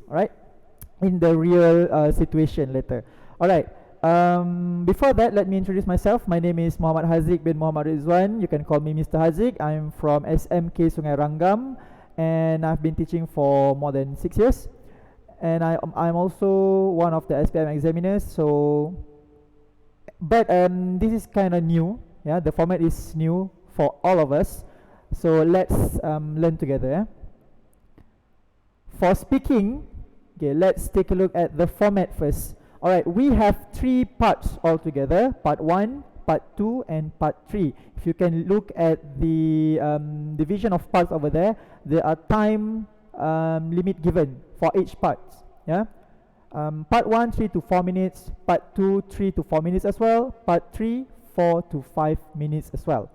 alright, in the real situation later. Alright, before that, let me introduce myself. My name is Muhammad Haziq bin Muhammad Rizwan. You can call me Mr. Haziq. I'm from SMK Sungai Rangam, and I've been teaching for more than 6 years. And I'm also one of the SPM examiners. So, but this is kind of new. Yeah, the format is new for all of us. So let's learn together. Yeah? For speaking, okay, let's take a look at the format first. Alright, we have 3 parts altogether: part 1, part 2, and part 3. If you can look at the division of parts over there, there are time limit given for each part. Yeah. Part 1, 3 to 4 minutes. Part 2, 3 to 4 minutes as well. Part 3, 4 to 5 minutes as well.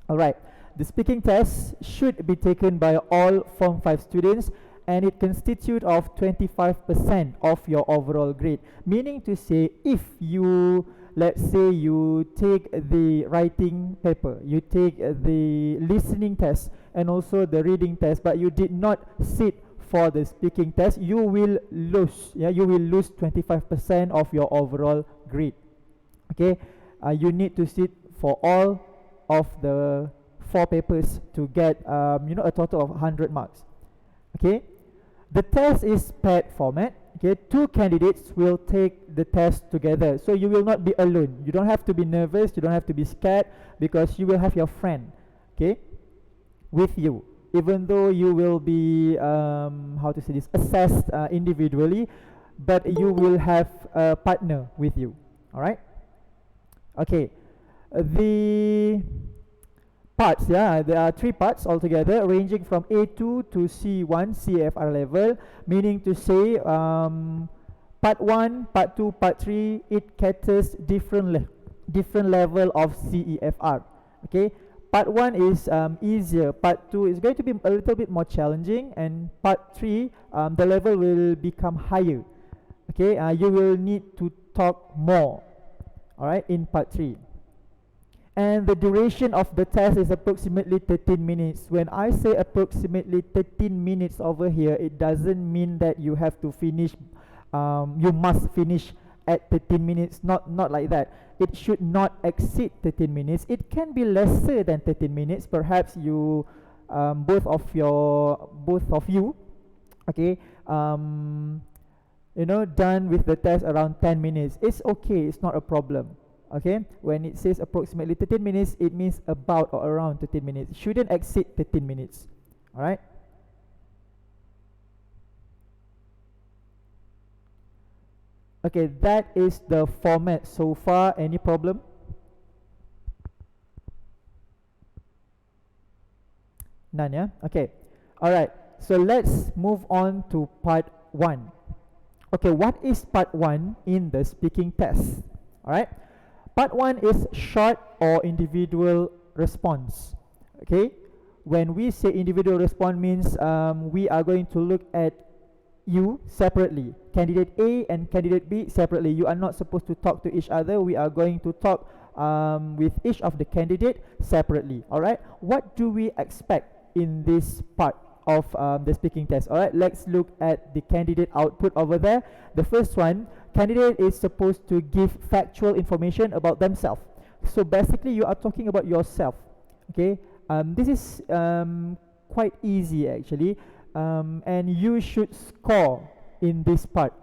Alright, the speaking test should be taken by all Form 5 students, and it constitutes of 25% of your overall grade. Meaning to say, if you, let's say you take the writing paper, you take the listening test and also the reading test, but you did not sit for the speaking test, you will lose. Yeah, you will lose 25% of your overall grade. Okay, you need to sit for all of the 4 papers to get a total of 100 marks. Okay, the test is paired format. Okay, 2 candidates will take the test together, so you will not be alone. You don't have to be nervous, you don't have to be scared, because you will have your friend, okay, with you. Even though you will be assessed individually, but you will have a partner with you. All right. Okay, the parts, yeah, there are 3 parts altogether, ranging from A2 to C1 CFR level. Meaning to say, part 1, part 2, part 3, it caters different level of CEFR. Okay, part 1 is easier, part 2 is going to be a little bit more challenging, and part 3, the level will become higher. Okay, you will need to talk more, alright, in part 3. And the duration of the test is approximately 13 minutes. When I say approximately 13 minutes over here, it doesn't mean that you have to finish, you must finish at 13 minutes, not like that. It should not exceed 13 minutes. It can be lesser than 13 minutes. Perhaps you, both of you, okay, done with the test around 10 minutes. It's okay, it's not a problem. Okay, when it says approximately 13 minutes, it means about or around 13 minutes. It shouldn't exceed 13 minutes. Alright? Okay, that is the format so far. Any problem? None, yeah? Okay. Alright, so let's move on to part 1. Okay, what is part 1 in the speaking test? Alright? Part 1 is short or individual response. Okay, when we say individual response means we are going to look at you separately, candidate A and candidate B separately. You are not supposed to talk to each other. We are going to talk with each of the candidate separately. Alright, what do we expect in this part of the speaking test? Alright, let's look at the candidate output over there. The first one, candidate is supposed to give factual information about themselves. So basically you are talking about yourself. Okay, this is quite easy actually, and you should score in this part.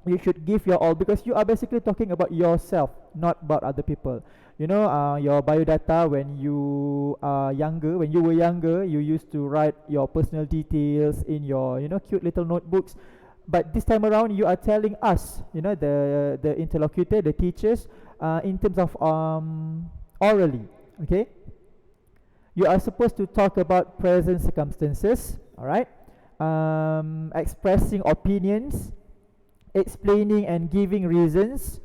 You should give your all, because you are basically talking about yourself, not about other people. Your biodata, when you were younger, you used to write your personal details in your cute little notebooks. But this time around, you are telling us, the interlocutor, the teachers, in terms of orally. Okay, you are supposed to talk about present circumstances. All right, expressing opinions, explaining and giving reasons,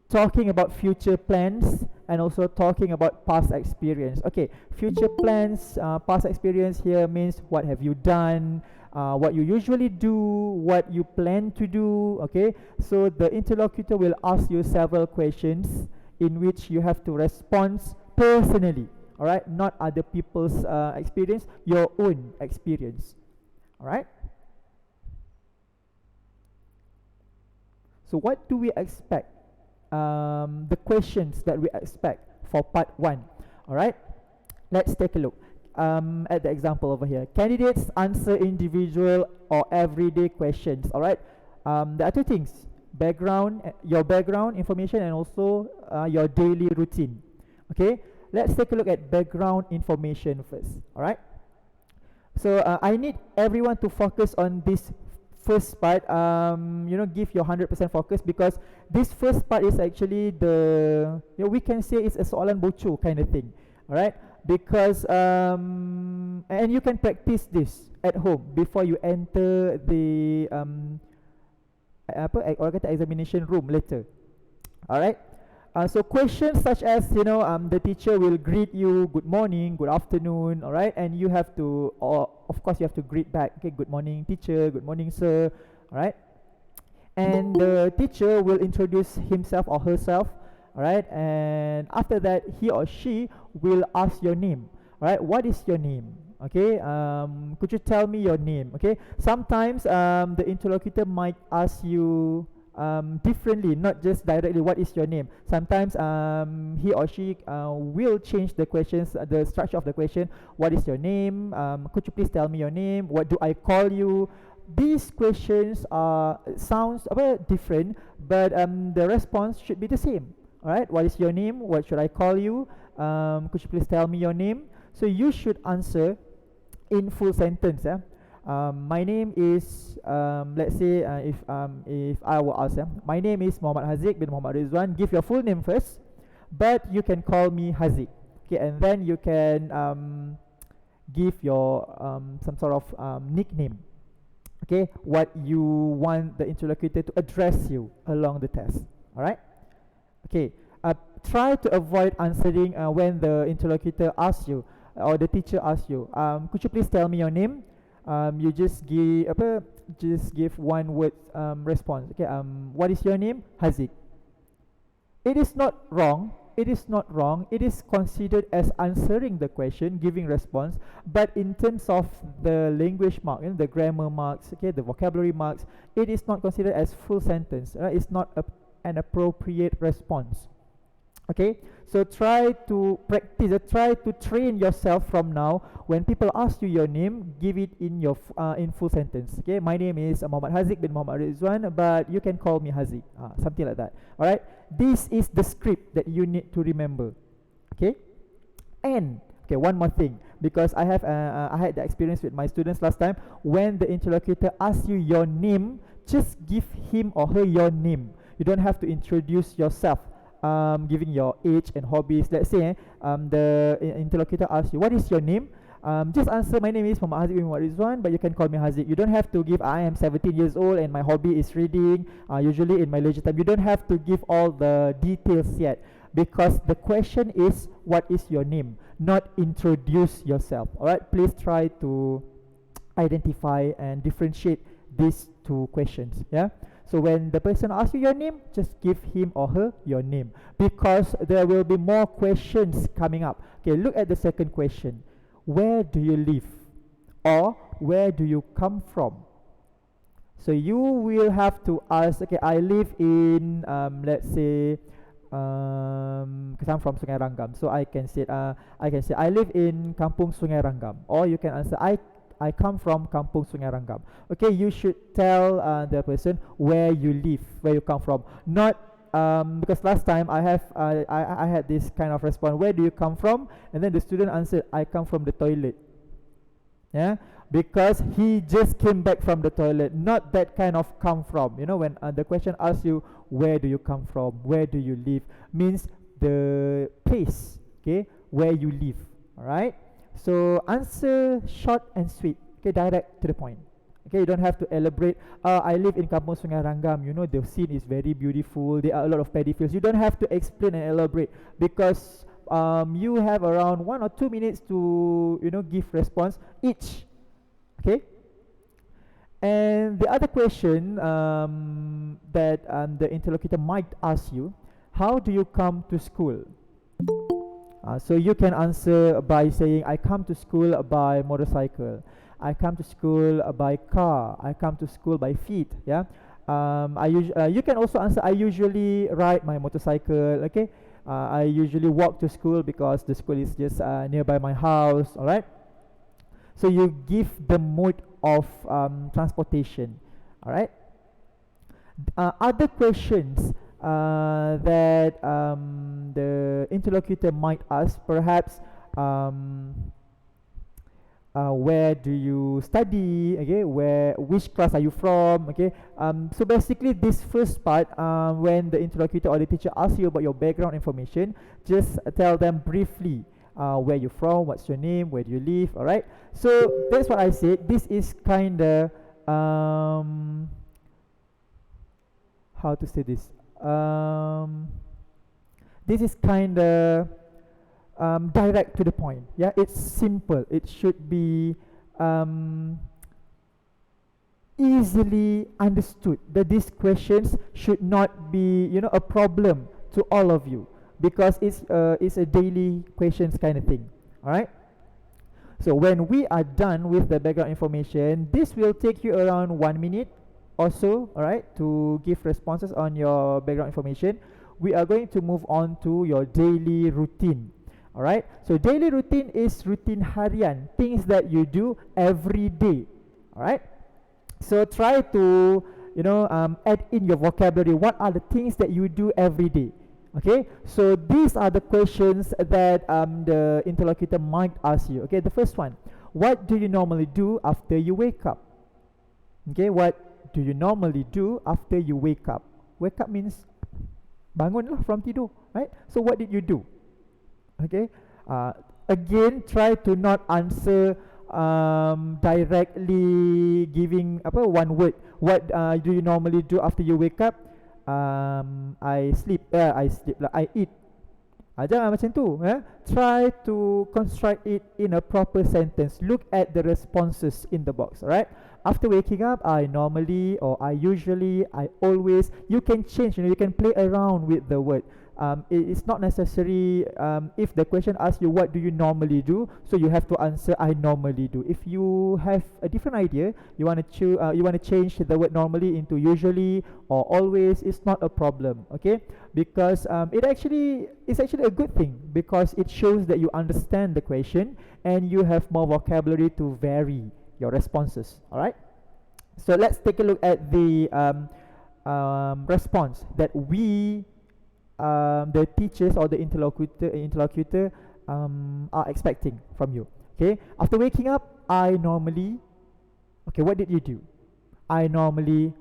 talking about future plans, and also talking about past experience. Okay, future plans, past experience here means what have you done, what you usually do, what you plan to do. Okay, so the interlocutor will ask you several questions in which you have to respond personally. All right, not other people's experience, your own experience. All right. So what do we expect? The questions that we expect for part 1. Alright, let's take a look at the example over here. Candidates answer individual or everyday questions. Alright, there are two things: background, your background information, and also your daily routine. Okay, let's take a look at background information first. Alright, so I need everyone to focus on this first part. Give your 100% focus, because this first part is actually the, we can say it's a soalan bocu kind of thing. Alright, because and you can practice this at home before you enter the examination room later. Alright, so questions such as, the teacher will greet you, good morning, good afternoon. Alright, and you have to, of course you have to greet back. Okay, good morning teacher, good morning sir. Alright, and the teacher will introduce himself or herself. Alright, and after that he or she will ask your name. Alright, what is your name? Okay, could you tell me your name? Okay, sometimes the interlocutor might ask you differently, not just directly what is your name. Sometimes he or she will change the questions, the structure of the question. What is your name? Could you please tell me your name? What do I call you? These questions sounds a bit different, but the response should be the same. Alright, what is your name? What should I call you? Could you please tell me your name? So you should answer in full sentence. My name is, let's say, if I will ask, my name is Muhammad Haziq bin Muhammad Rizwan. Give your full name first, but you can call me Haziq. Okay, and then you can give your some sort of nickname. Okay, what you want the interlocutor to address you along the test. All right. Okay. Try to avoid answering when the interlocutor asks you or the teacher asks you, could you please tell me your name? You just give one word response. Okay, what is your name? Haziq. It is not wrong. It is not wrong. It is considered as answering the question, giving response. But in terms of the language mark, the grammar marks, okay, the vocabulary marks, it is not considered as full sentence. Right? It's not an appropriate response. Okay, so try to practice, try to train yourself from now. When people ask you your name, give it in your in full sentence. Okay, my name is Muhammad Haziq bin Muhammad Rizwan, but you can call me Haziq, something like that. All right, this is the script that you need to remember. Okay, and okay, one more thing, because I had the experience with my students last time. When the interlocutor asks you your name, just give him or her your name. You don't have to introduce yourself. Giving your age and hobbies. Let's say the interlocutor asks you, what is your name? Just answer, my name is Muhammad Haziq bin Muhammad Rizwan, but you can call me Haziq. You don't have to give, I am 17 years old and my hobby is reading, usually in my leisure time. You don't have to give all the details yet, because the question is, what is your name? Not introduce yourself. Alright, please try to identify and differentiate these two questions. Yeah. So when the person asks you your name, just give him or her your name, because there will be more questions coming up. Okay, look at the second question. Where do you live? Or where do you come from? So you will have to ask, okay, I live in, let's say, because I'm from Sungai Rangam, so I can say I live in Kampung Sungai Rangam. Or you can answer, I come from Kampung Sungai Rangam. Okay, you should tell the person where you live, where you come from. Not because last time I had this kind of response, where do you come from? And then the student answered, I come from the toilet. Yeah, because he just came back from the toilet. Not that kind of come from. When the question asks you, where do you come from? Where do you live? Means the place, okay, where you live. Alright. So answer short and sweet. Okay, direct to the point. Okay, you don't have to elaborate. I live in Kampung Sungai Rangam. The scene is very beautiful. There are a lot of paddy fields. You don't have to explain and elaborate, because you have around 1 or 2 minutes to give response each. Okay. And the other question that the interlocutor might ask you, how do you come to school? So you can answer by saying, I come to school by motorcycle. I come to school by car. I come to school by feet. Yeah. You can also answer, I usually ride my motorcycle. Okay, I usually walk to school because the school is just nearby my house. All right. So you give the mode of transportation. All right. Other questions that the interlocutor might ask, perhaps, where do you study? Okay, which class are you from? Okay, so basically this first part, when the interlocutor or the teacher asks you about your background information, just tell them briefly where you're from, what's your name, where do you live. All right, so that's what I said. This is kind of how to say this. This is kind of direct to the point. Yeah, it's simple. It should be easily understood. That these questions should not be, a problem to all of you, because it's a daily questions kind of thing. All right. So when we are done with the background information, this will take you around 1 minute or so. All right, to give responses on your background information. We are going to move on to your daily routine. Alright, so daily routine is routine harian, things that you do every day. Alright, so try to add in your vocabulary. What are the things that you do every day? Okay, so these are the questions that the interlocutor might ask you. Okay, the first one, what do you normally do after you wake up? Okay, what do you normally do after you wake up? Wake up means bangun lah from tidur, right? So what did you do? Okay, again, try to not answer directly, giving one word. What do you normally do after you wake up? I sleep. I sleep lah. I eat. Jangan macam tu. Try to construct it in a proper sentence. Look at the responses in the box. Alright. After waking up, I normally, or I usually, I always. You can change. You can play around with the word. It's not necessary. If the question asks you what do you normally do, so you have to answer I normally do. If you have a different idea, you want to change the word normally into usually or always, it's not a problem. Okay, because it's actually a good thing, because it shows that you understand the question and you have more vocabulary to vary your responses. All right, so let's take a look at the response that the teachers or the interlocutor are expecting from you. Okay, after waking up, I normally. Okay, what did you do? I normally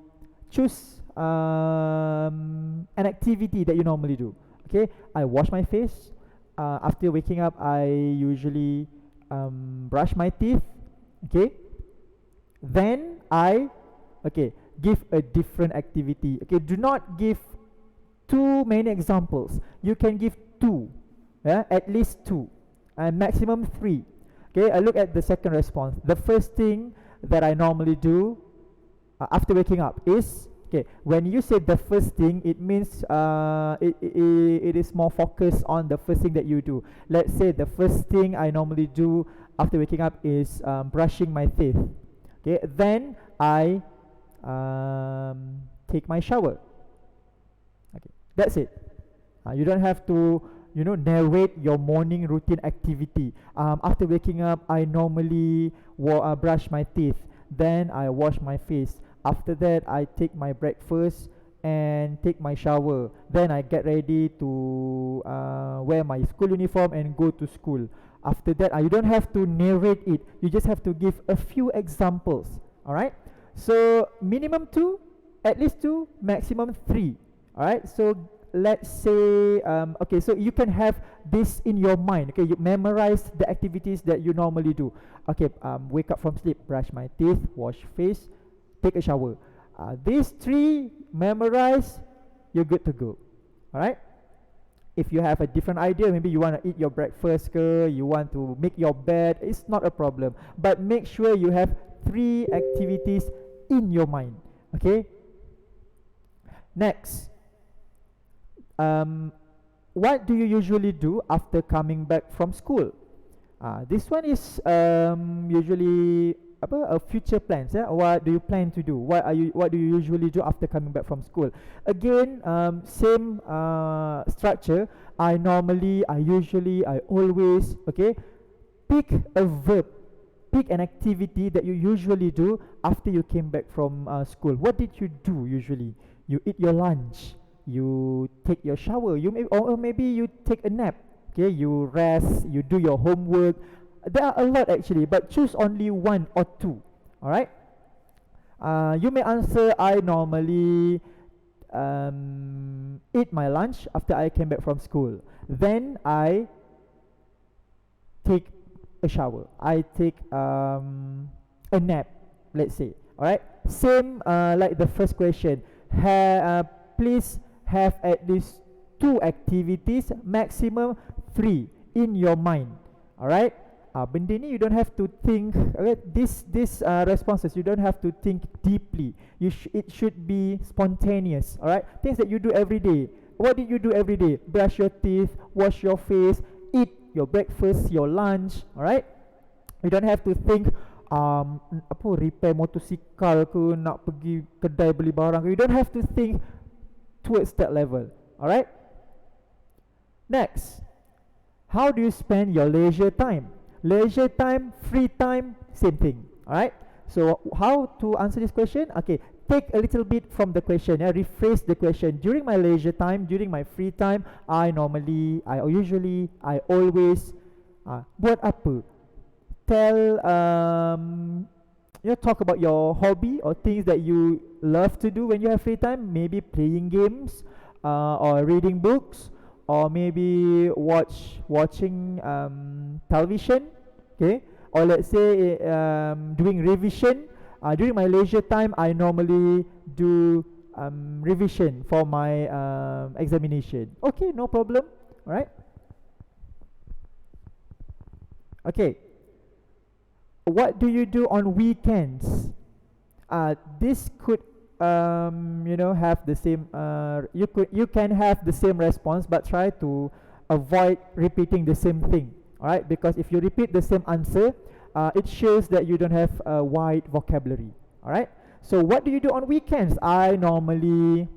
choose an activity that you normally do. Okay, I wash my face. After waking up, I usually brush my teeth. Okay, then I give a different activity. Okay, do not give too many examples. You can give two, at least two, and maximum three. Okay, I look at the second response. The first thing that I normally do after waking up is, when you say the first thing, it means it is more focused on the first thing that you do. Let's say the first thing I normally do after waking up is brushing my teeth. Okay, then I take my shower. Okay, that's it. You don't have to narrate your morning routine activity. After waking up, I normally brush my teeth, then I wash my face. After that, I take my breakfast and take my shower. Then I get ready to wear my school uniform and go to school. After that, you don't have to narrate it. You just have to give a few examples. Alright? So minimum 2, at least 2, maximum 3. Alright? So let's say, so you can have this in your mind. Okay, you memorize the activities that you normally do. Okay, wake up from sleep, brush my teeth, wash face, take a shower. These 3 memorize, you're good to go. Alright? If you have a different idea, maybe you want to eat your breakfast, you want to make your bed, it's not a problem. But make sure you have 3 activities in your mind. Okay? Next. What do you usually do after coming back from school? This one is usually future plans. What do you plan to do? What do you usually do after coming back from school? Again, same structure. I normally, I usually, I always. Okay, pick a verb, pick an activity that you usually do after you came back from school. What did you do usually? You eat your lunch, you take your shower, or maybe you take a nap. Okay, you rest, you do your homework. There are a lot actually, but choose only one or two. All right. You may answer, I normally eat my lunch after I came back from school. Then I take a shower. I take a nap, let's say. All right. Same like the first question. Please have at least 2 activities, maximum 3 in your mind. All right. Benda ni you don't have to think. Okay, this responses you don't have to think deeply. It should be spontaneous. All right, things that you do every day. What did you do every day? Brush your teeth, wash your face, eat your breakfast, your lunch. All right, you don't have to think repair motosikal ke, nak pergi kedai beli barang ke. You don't have to think towards that level. All right. Next, how do you spend your leisure time? Leisure time, free time, same thing. Alright. So how to answer this question? Okay, take a little bit from the question. Rephrase the question. During my leisure time, during my free time, I usually, I always. Buat apa? Tell. Talk about your hobby or things that you love to do when you have free time. Maybe playing games, or reading books, or maybe watching television, okay, or let's say doing revision. During my leisure time, I normally do revision for my examination. Okay, no problem. All right. Okay. What do you do on weekends? This could have the same. You can have the same response, but try to avoid repeating the same thing. All right, because if you repeat the same answer, it shows that you don't have a wide vocabulary. All right. So what do you do on weekends? I normally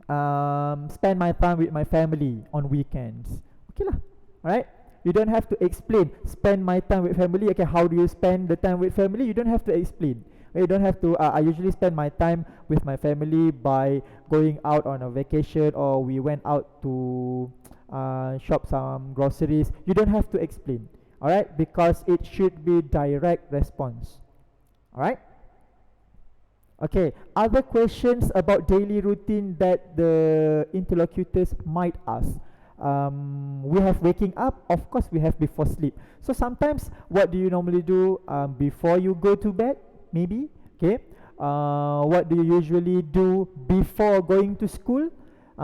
spend my time with my family on weekends. Okay lah. All right. You don't have to explain. Spend my time with family. Okay, how do you spend the time with family? You don't have to explain. You don't have to. I usually spend my time with my family by going out on a vacation, or we went out to shop some groceries. You don't have to explain. All right, because it should be direct response. All right. Okay. Other questions about daily routine that the interlocutors might ask. We have waking up, of course we have before sleep. So sometimes what do you normally do before you go to bed? Maybe, okay. What do you usually do before going to school?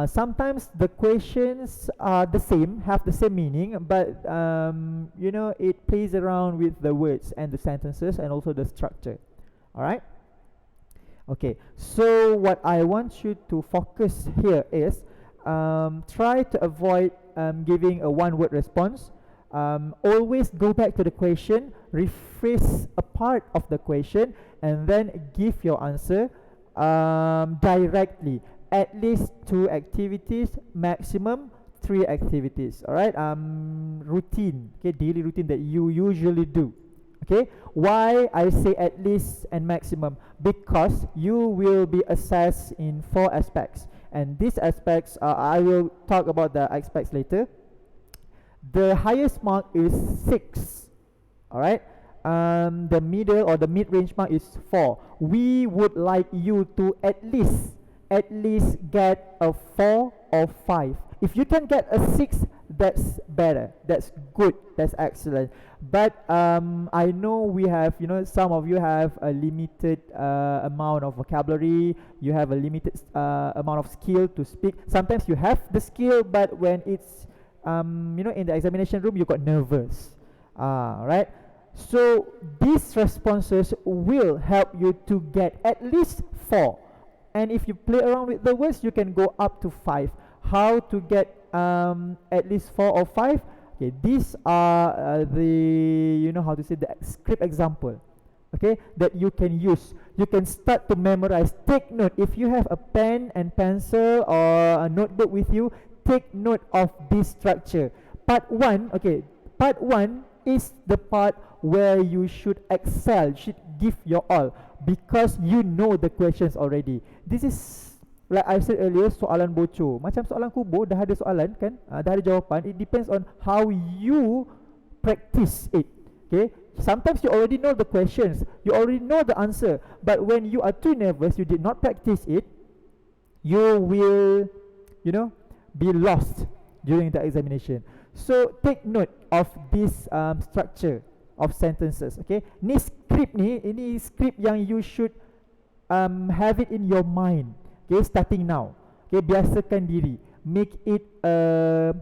Sometimes the questions are the same, have the same meaning, but it plays around with the words and the sentences and also the structure. Alright. Okay, so what I want you to focus here is try to avoid giving a one-word response. Always go back to the question, rephrase a part of the question, and then give your answer directly. At least 2 activities, maximum 3 activities. All right. Routine. Okay, daily routine that you usually do. Okay. Why I say at least and maximum? Because you will be assessed in 4 aspects. And these aspects, I will talk about the aspects later. The highest mark is 6. Alright. The middle or the mid-range mark is 4. We would like you to at least get a 4 or 5. If you can get a 6, that's better. That's good. That's excellent. But I know we have, some of you have a limited amount of vocabulary. You have a limited amount of skill to speak. Sometimes you have the skill, but when it's in the examination room, you got nervous. Right. So these responses will help you to get at least 4. And if you play around with the words, you can go up to 5. How to get at least 4 or 5? Okay, these are the script example. okay, that you can use. You can start to memorize. Take note. If you have a pen and pencil or a notebook with you, take note of this structure. Part 1, okay, part 1 is the part where you should excel, should give your all, because you know the questions already. This is like I said earlier, soalan bocor. Macam soalan kubur, dah ada soalan kan, dah ada jawapan. It depends on how you practice it. Okay, sometimes you already know the questions, you already know the answer, but when you are too nervous, you did not practice it, you will, you know, be lost during the examination. So take note of this structure of sentences. Okay, ni script ni, ini script yang you should have it in your mind. Okay, starting now. Okay, biasakan diri, make it a,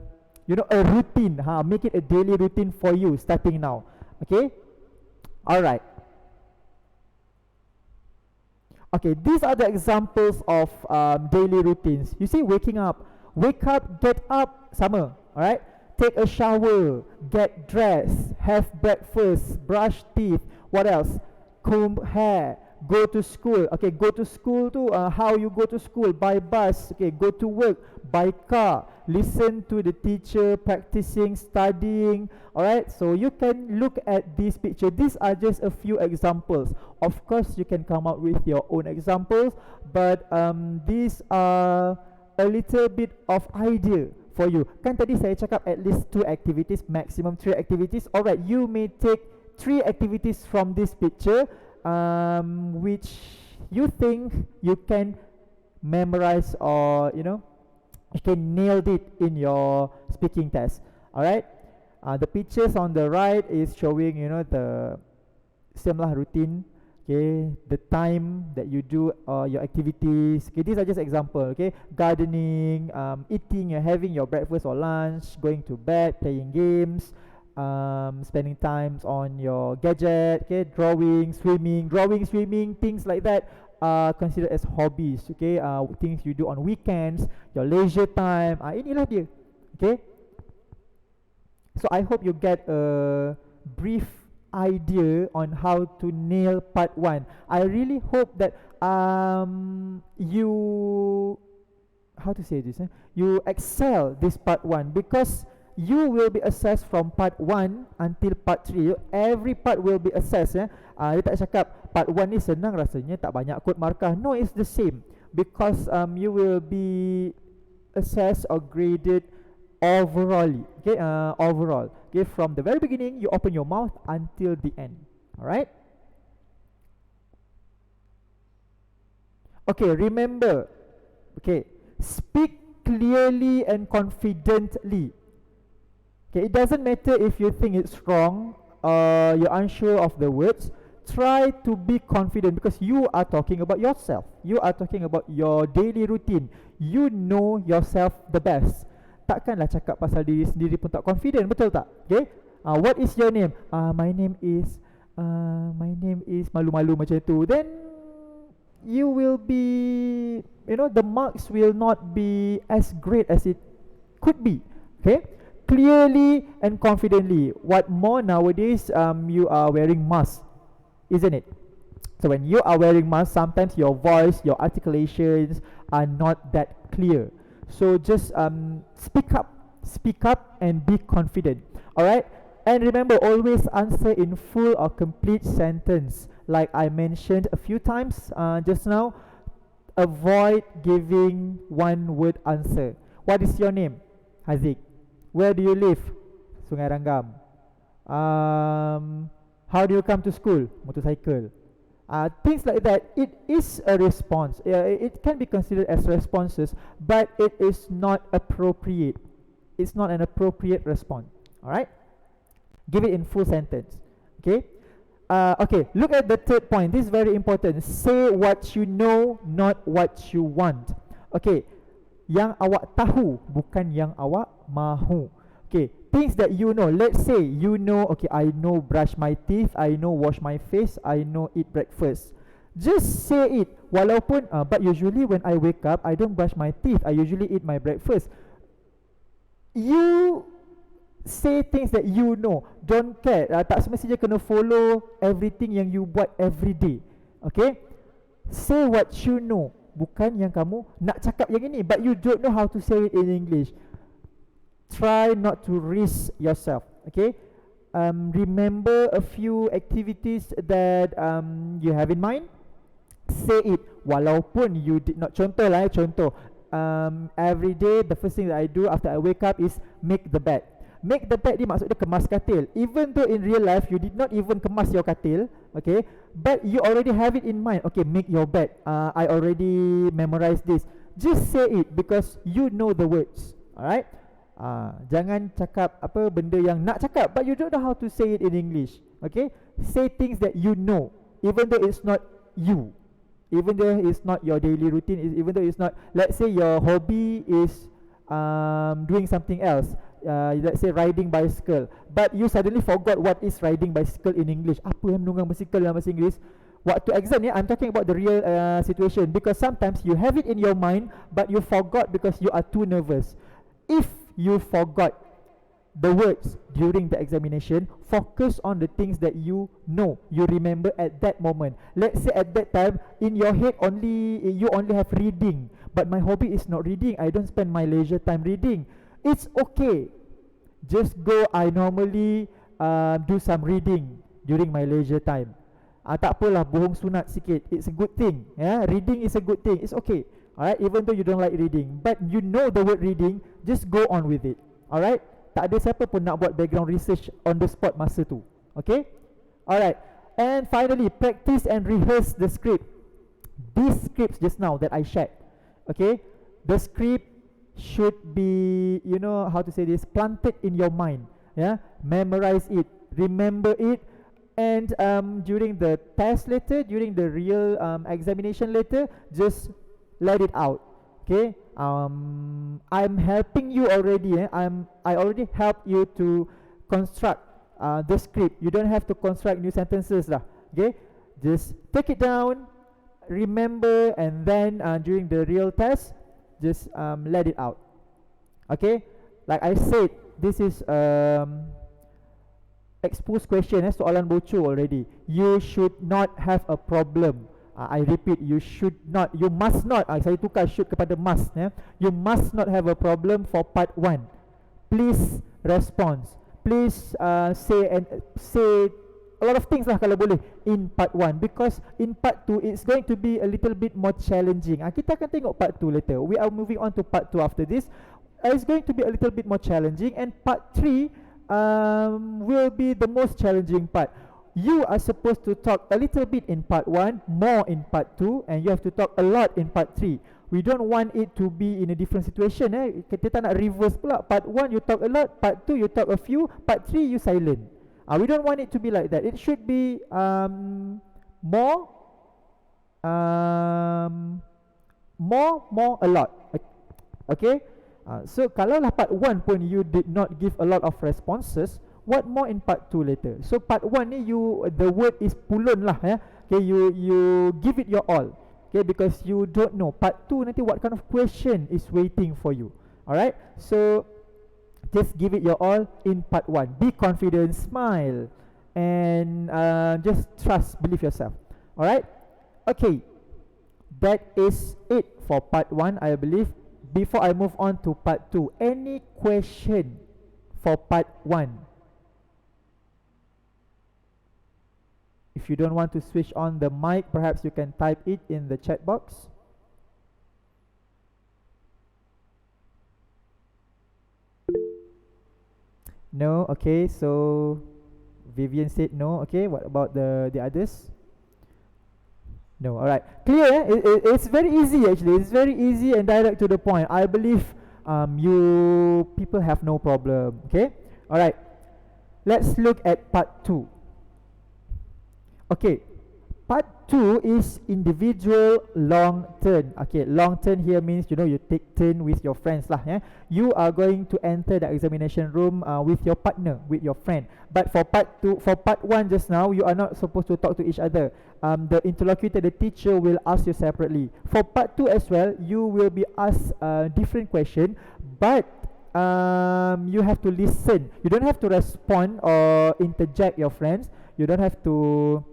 you know, a routine. Make it a daily routine for you starting now. Okay, alright. Okay, these are the examples of daily routines. You see, waking up, wake up, get up, sama. Alright, take a shower, get dressed, have breakfast, brush teeth. What else? Comb hair, go to school. Okay, go to school tu, how you go to school? By bus. Okay, go to work by car. Listen to the teacher, practicing, studying. Alright, so you can look at this picture. These are just a few examples. Of course, you can come up with your own examples, but these are a little bit of idea for you. Kan tadi saya cakap at least 2 activities, maximum 3 activities. Alright, you may take 3 activities from this picture, which you think you can memorize, or you know, you can nail it in your speaking test. Alright, the pictures on the right is showing, you know, the same lah routine. Okay, the time that you do your activities. Okay, these are just example. Okay, gardening, eating, having your breakfast or lunch, going to bed, playing games, spending times on your gadget. Okay, drawing, swimming, things like that are considered as hobbies. Okay, things you do on weekends, your leisure time. Inilah dia. Okay, so I hope you get a brief idea on how to nail part 1. I really hope that you, how to say this, you excel this part 1, because you will be assessed from part 1 until part 3. Every part will be assessed. Dia tak cakap part 1 ni senang rasanya, tak banyak kod markah. No, it's the same, because you will be assessed or graded overall. Okay, overall. Okay, from the very beginning, you open your mouth until the end. Alright. Okay, remember. Okay, speak clearly and confidently. Okay, it doesn't matter if you think it's wrong or you're unsure of the words. Try to be confident, because you are talking about yourself. You are talking about your daily routine. You know yourself the best. Takkanlah cakap pasal diri sendiri pun tak confident, betul tak? Okay, what is your name? My name is malu-malu macam tu. Then you will be, you know, the marks will not be as great as it could be. Okay, clearly and confidently. What more nowadays, you are wearing masks, isn't it? So when you are wearing masks, sometimes your voice, your articulations are not that clear. So just speak up and be confident. Alright, and remember, always answer in full or complete sentence. Like I mentioned a few times just now, avoid giving one word answer. What is your name? Haziq. Where do you live? Sungai Ranggam. How do you come to school? Motorcycle. Things like that. It is a response. It can be considered as responses, but it is not appropriate. It's not an appropriate response. Alright, give it in full sentence. Okay. Okay, look at the third point. This is very important. Say what you know, not what you want. Okay, yang awak tahu, bukan yang awak mahu. Okay, things that you know. Let's say you know, okay, I know brush my teeth, I know wash my face, I know eat breakfast. Just say it. Walaupun, but usually when I wake up, I don't brush my teeth, I usually eat my breakfast. You Say things that you know. Don't care. Tak semestinya kena follow everything yang you buat every day. Okay? Say what you know. Bukan yang kamu nak cakap yang ini, but you don't know how to say it in English. Try not to risk yourself. Okay? Remember a few activities that you have in mind. Say it walaupun you did not. Contoh lah, contoh. Every day the first thing that I do after I wake up is make the bed. Make the bed ni maksudnya kemas katil. Even though in real life you did not even kemas your katil, okay, but you already have it in mind. Okay, make your bed. I already memorized this. Just say it because you know the words. Alright. Jangan cakap apa benda yang nak cakap but you don't know how to say it in English. Okay, say things that you know, even though it's not you, even though it's not your daily routine, even though it's not. Let's say your hobby is doing something else. Let's say riding bicycle, but you suddenly forgot what is riding bicycle in English. Apa yang menunggang bicycle dalam bahasa Inggeris? Waktu exam ni, I'm talking about the real situation, because sometimes you have it in your mind but you forgot because you are too nervous. If you forgot the words during the examination, focus on the things that you know, you remember at that moment. Let's say at that time in your head you only have reading, but my hobby is not reading. I don't spend my leisure time reading. It's okay. Just go. I normally do some reading during my leisure time. Tak apalah, bohong sunat sikit. It's a good thing. Yeah, reading is a good thing. It's okay. Alright, even though you don't like reading, but you know the word reading, just go on with it. Alright, tak ada siapa pun nak buat background research on the spot masa tu. Okay. Alright, and finally, practice and rehearse the script. These scripts just now that I shared. Okay, the script should be, you know how to say this, planted in your mind. Yeah, memorize it, remember it, and during the test later, during the real examination later, just let it out. Okay, I'm helping you already. I already helped you to construct the script. You don't have to construct new sentences lah. Okay, just take it down, remember, and then during the real test, just let it out. Okay, like I said, this is exposed question, soalan bocor already. You should not have a problem. I repeat, you should not, you must not. Saya tukar should kepada must. You must not have a problem for part 1. Please respond. Please say a lot of things lah kalau boleh in part 1, because in part 2 it's going to be a little bit more challenging. Kita akan tengok part 2 later. We are moving on to part 2 after this. It's going to be a little bit more challenging, and part 3 will be the most challenging part. You are supposed to talk a little bit in part 1, more in part 2, and you have to talk a lot in part 3. We don't want it to be in a different situation. Kita tak nak reverse pula. Part 1 you talk a lot, part 2 you talk a few, part 3 you silent. We don't want it to be like that. It should be more, a lot. Okay. So kalau lah part 1 pun you did not give a lot of responses, what more in part 2 later? So part 1 ni the word is pulun lah. Okay, you give it your all. Okay, because you don't know part 2 nanti what kind of question is waiting for you. Alright, so just give it your all in part 1. Be confident, smile, and just trust, believe yourself. Alright, okay, that is it for part 1, I believe. Before I move on to part 2, any question for part 1? If you don't want to switch on the mic, perhaps you can type it in the chat box. No. Okay, so Vivian said no. Okay, what about the others? No. Alright, clear. It's very easy actually. It's very easy and direct to the point. I believe you people have no problem. Okay. Alright, let's look at part 2. Okay, part 2 is individual long turn. Okay, long turn here means you take turn with your friends lah. You are going to enter the examination room with your partner, with your friend. But for part 2, for part 1 just now, you are not supposed to talk to each other. The interlocutor, the teacher, will ask you separately. For part 2 as well, you will be asked a different question, but you have to listen. You don't have to respond or interject your friends. You don't have to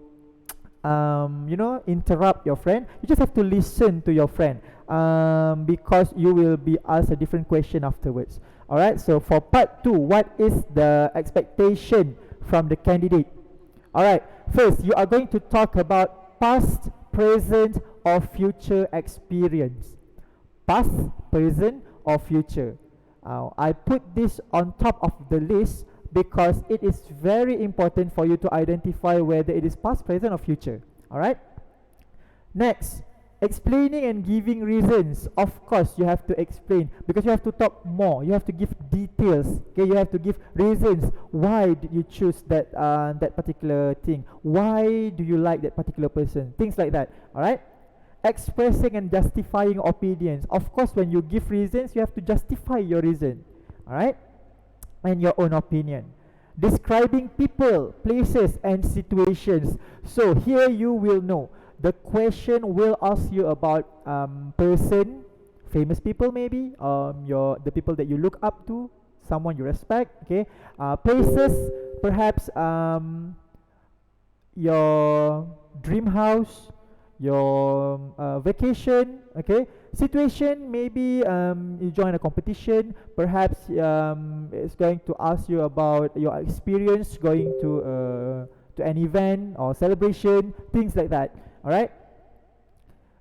interrupt your friend. You just have to listen to your friend, because you will be asked a different question afterwards. Alright, so for part 2, what is the expectation from the candidate? Alright, first you are going to talk about past, present, or future experience. Past, present, or future. I put this on top of the list because it is very important for you to identify whether it is past, present, or future. Alright? Next, explaining and giving reasons. Of course, you have to explain because you have to talk more. You have to give details. Okay, you have to give reasons. Why did you choose that particular thing? Why do you like that particular person? Things like that. Alright? Expressing and justifying opinions. Of course, when you give reasons, you have to justify your reason. Alright? And your own opinion. Describing people, places, and situations. So here you will know. The question will ask you about person, famous people maybe, the people that you look up to, someone you respect. Okay. Places, perhaps your dream house, your vacation. Okay. Situation, maybe you join a competition. Perhaps it's going to ask you about your experience going to an event or celebration, things like that. Alright.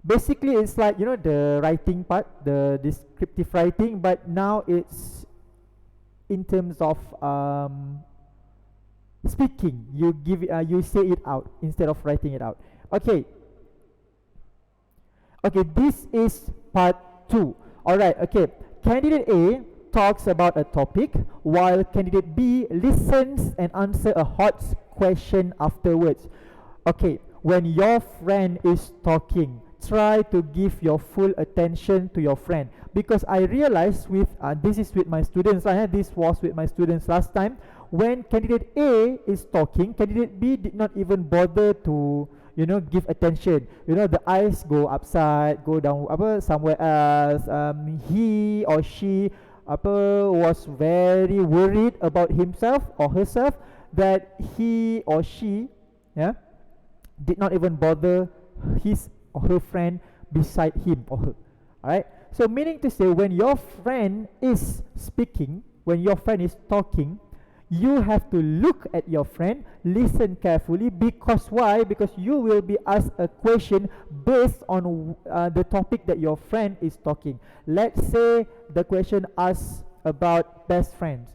Basically, it's like the writing part, the descriptive writing, but now it's in terms of speaking. You give you say it out instead of writing it out. Okay. Okay, this is part 2. Alright, okay. Candidate A talks about a topic while candidate B listens and answer a hot question afterwards. Okay, when your friend is talking, try to give your full attention to your friend, because I realized with this is with my students. This was with my students last time. When candidate A is talking, candidate B did not even bother to give attention. The eyes go upside, go down somewhere else. He or she was very worried about himself or herself, that he or she did not even bother his or her friend beside him or her. Alright, so meaning to say, when your friend is speaking, when your friend is talking, you have to look at your friend, listen carefully, because why? Because you will be asked a question based on the topic that your friend is talking. Let's say the question asks about best friends.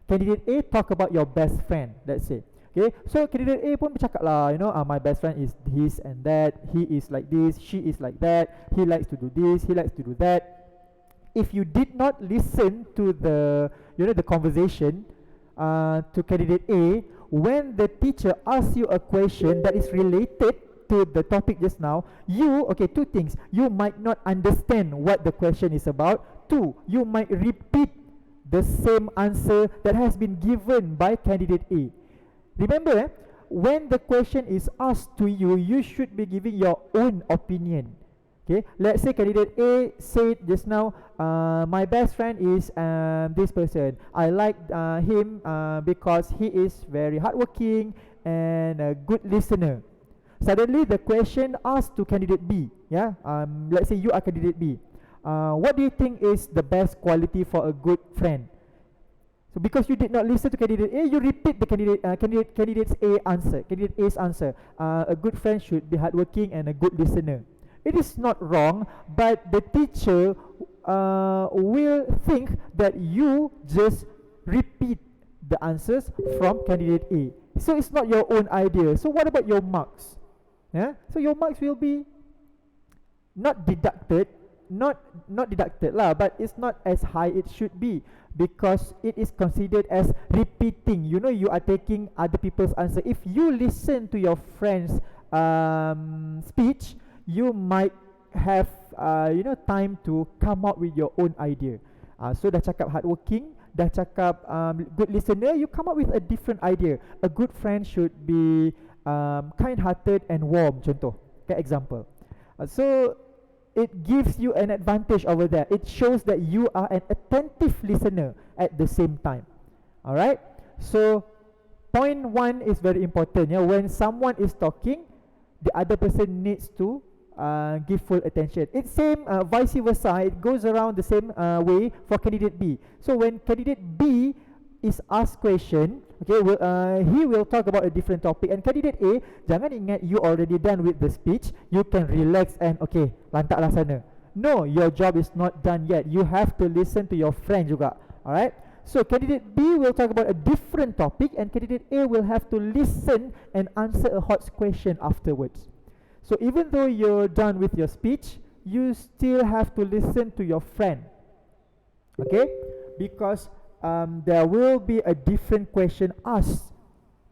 Candidate A talk about your best friend, let's say. Okay, so candidate A pun bercakap lah, my best friend is this and that, he is like this, she is like that, he likes to do this, he likes to do that. If you did not listen to the the conversation to candidate A, when the teacher asks you a question that is related to the topic just now, two things: you might not understand what the question is about. 2, you might repeat the same answer that has been given by candidate A. Remember, when the question is asked to you, you should be giving your own opinion. Okay, let's say candidate A said just now, my best friend is this person. I like him because he is very hardworking and a good listener. Suddenly, the question asked to candidate B. Let's say you are candidate B. What do you think is the best quality for a good friend? So because you did not listen to candidate A, you repeat the candidate's A's answer. A good friend should be hardworking and a good listener. It is not wrong, but the teacher will think that you just repeat the answers from candidate A. So it's not your own idea. So what about your marks? So your marks will be not deducted, not deducted lah, but it's not as high it should be, because it is considered as repeating. You are taking other people's answer. If you listen to your friend's speech, you might have time to come up with your own idea. So dah cakap hardworking, dah cakap good listener, you come up with a different idea. A good friend should be kind-hearted and warm, contoh, example. So it gives you an advantage over there. It shows that you are an attentive listener at the same time. Alright, so point one is very important. Yeah, when someone is talking, the other person needs to give full attention. It's same vice versa. It goes around the same way for candidate B. So when candidate B is asked question, okay, he will talk about a different topic. And candidate A, jangan ingat you already done with the speech, you can relax and okay, lantaklah sana. No, your job is not done yet. You have to listen to your friend juga. Alright. So candidate B will talk about a different topic, and candidate A will have to listen and answer a hot question afterwards. So even though you're done with your speech, you still have to listen to your friend. Okay? Because there will be a different question asked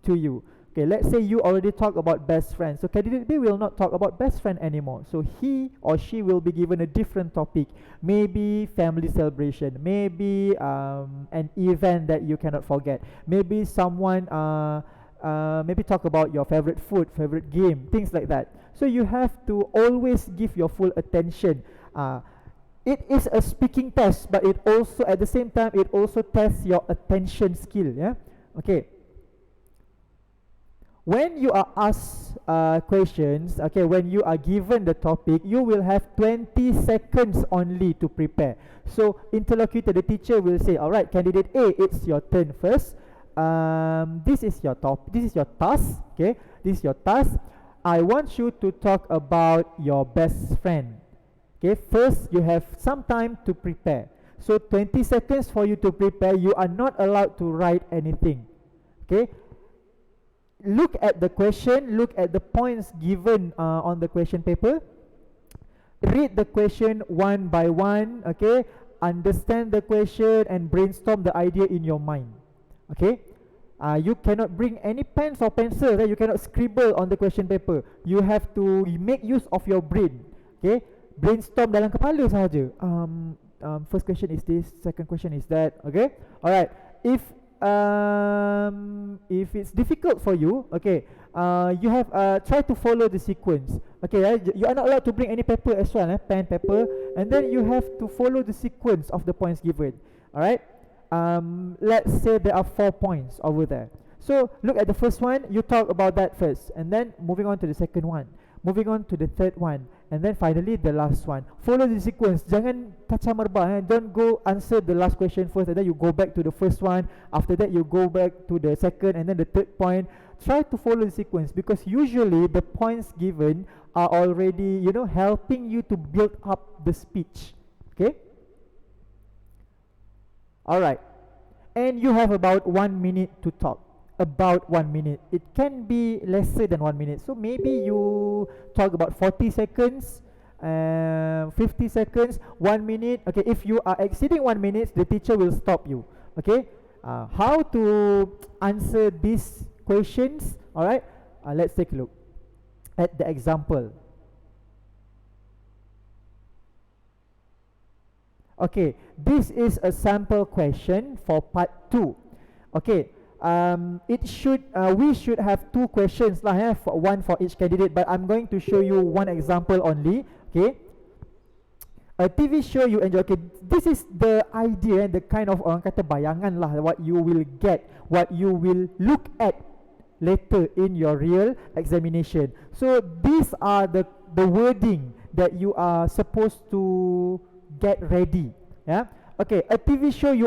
to you. Okay, let's say you already talked about best friend. So candidate B will not talk about best friend anymore. So he or she will be given a different topic. Maybe family celebration. Maybe an event that you cannot forget. Maybe someone maybe talk about your favorite food, favorite game, things like that. So you have to always give your full attention. It is a speaking test, but it also at the same time it also tests your attention skill. Yeah. Okay. When you are asked questions, okay, when you are given the topic, you will have 20 seconds only to prepare. So interlocutor, the teacher will say, all right, candidate A, it's your turn first. This is your task. Okay, this is your task. I want you to talk about your best friend. Okay, first you have some time to prepare. So 20 seconds for you to prepare. You are not allowed to write anything. Okay. Look at the question, look at the points given on the question paper. Read the question one by one, okay? Understand the question and brainstorm the idea in your mind. Okay? You cannot bring any pens or pencils, you cannot scribble on the question paper. You have to make use of your brain. Okay? Brainstorm dalam kepala sahaja. First question is this, second question is that. Okay? Alright. If it's difficult for you, okay, you have try to follow the sequence. Okay, you are not allowed to bring any paper as well, pen, paper, and then you have to follow the sequence of the points given. All right. Let's say there are 4 points over there. So look at the first one. You talk about that first, and then moving on to the second one, moving on to the third one, and then finally the last one. Follow the sequence. Jangan kacau merbah. Don't go answer the last question first, and then you go back to the first one. After that, you go back to the second, and then the third point. Try to follow the sequence, because usually the points given are already, helping you to build up the speech. Okay. All right. And you have about 1 minute to talk. About 1 minute. It can be lesser than 1 minute. So maybe you talk about 40 seconds, 50 seconds, 1 minute. Okay, if you are exceeding 1 minute, the teacher will stop you. Okay, how to answer these questions? All right, let's take a look at the example. Okay, this is a sample question for part 2. Okay. We should have 2 questions lah, one for each candidate, but I'm going to show you one example only. Okay, a TV show you enjoy. Okay, this is the idea and the kind of orang kata bayangan lah, what you will get, what you will look at later in your real examination. So these are the wording that you are supposed to get ready. Yeah. Okay, a TV show you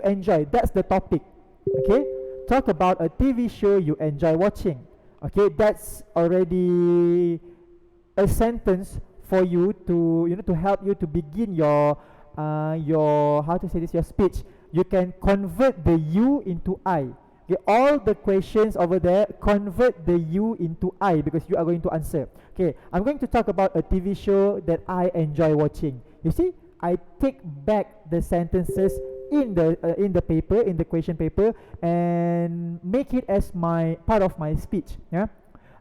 enjoy. That's the topic. Okay. Talk about a TV show you enjoy watching. Okay, that's already a sentence for you to to help you to begin your how to say this, your speech. You can convert the you into I. Okay, all the questions over there, convert the you into I, because you are going to answer. Okay, I'm going to talk about a TV show that I enjoy watching. You see, I take back the sentences in the paper, in the question paper, and make it as my part of my speech. Yeah.